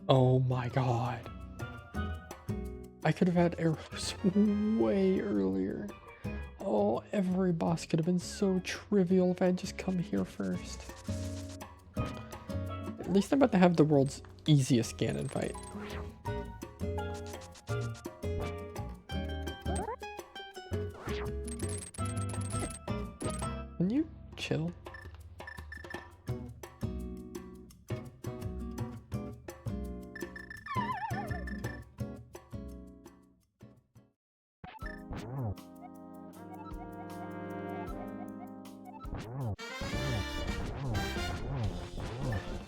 Oh my god. I could have had arrows way earlier. Oh, every boss could have been so trivial if I had just come here first. At least I'm about to have the world's easiest Ganon fight. Can you chill?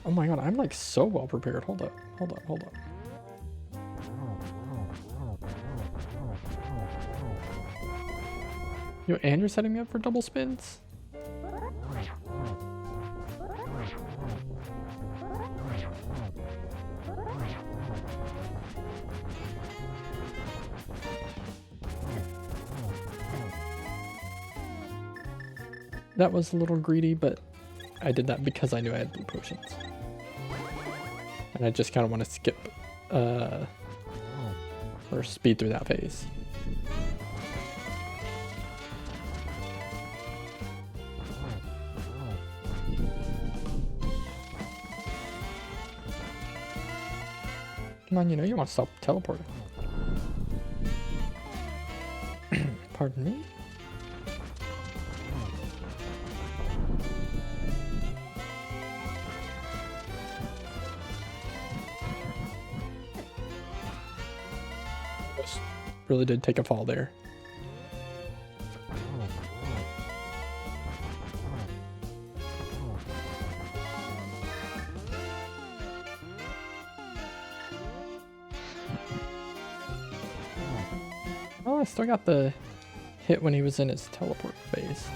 Oh my god, I'm like so well prepared. Hold up, hold up, hold up. Yo, and you're setting me up for double spins? That was a little greedy, but I did that because I knew I had blue potions. And I just kind of want to skip, or speed through that phase. Come on, you know you want to stop teleporting. Pardon me? Really did take a fall there. Oh, I still got the hit when he was in his teleport phase.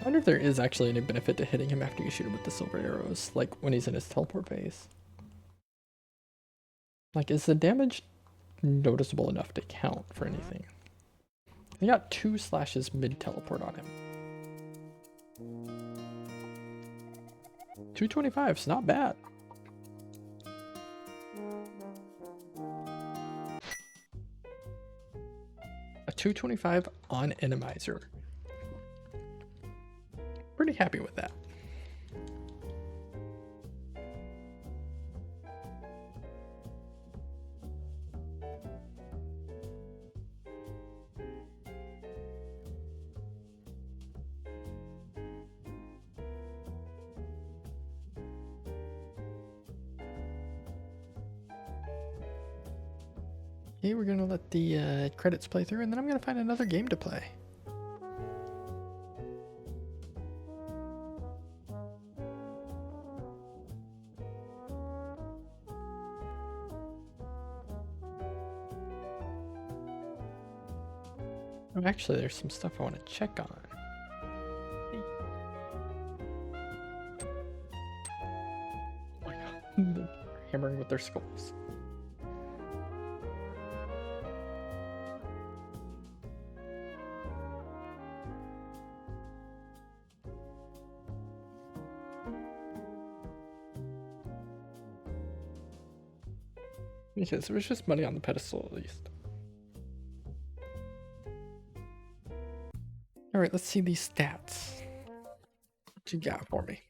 I wonder if there is actually any benefit to hitting him after you shoot him with the silver arrows, like when he's in his teleport phase. Like, is the damage noticeable enough to count for anything? He got 2 slashes mid-teleport on him. 225's not bad. A 225 on Enemizer. Pretty happy with that. Okay, we're gonna let the credits play through, and then I'm gonna find another game to play. Oh, actually, there's some stuff I want to check on. Hey. Oh my god, they're hammering with their skulls. Because there was just money on the pedestal at least. Alright, let's see these stats. What you got for me?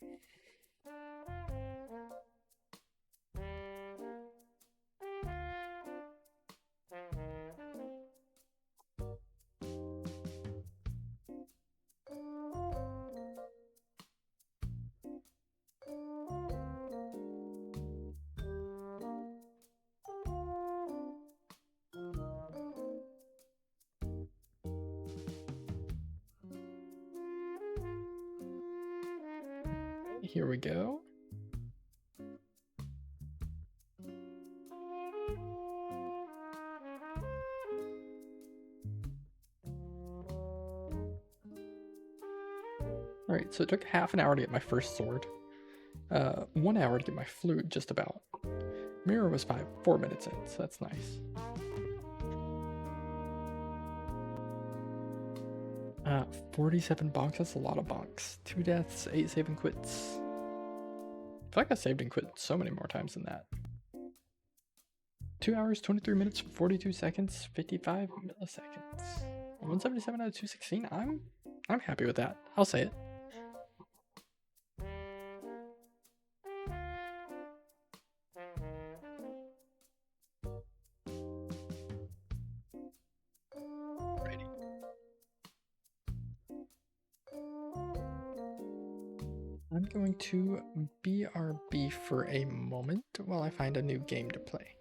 Here we go. Alright, so it took half an hour to get my first sword. 1 hour to get my flute, just about. Mirror was 4 minutes in, so that's nice. 47 bonks, that's a lot of bonks. 2 deaths, 8 save and quits. I feel like I saved and quit so many more times than that. 2 hours, 23 minutes, 42 seconds, 55 milliseconds. 177 out of 216. I'm happy with that. I'll say it. I'm going to BRB for a moment while I find a new game to play.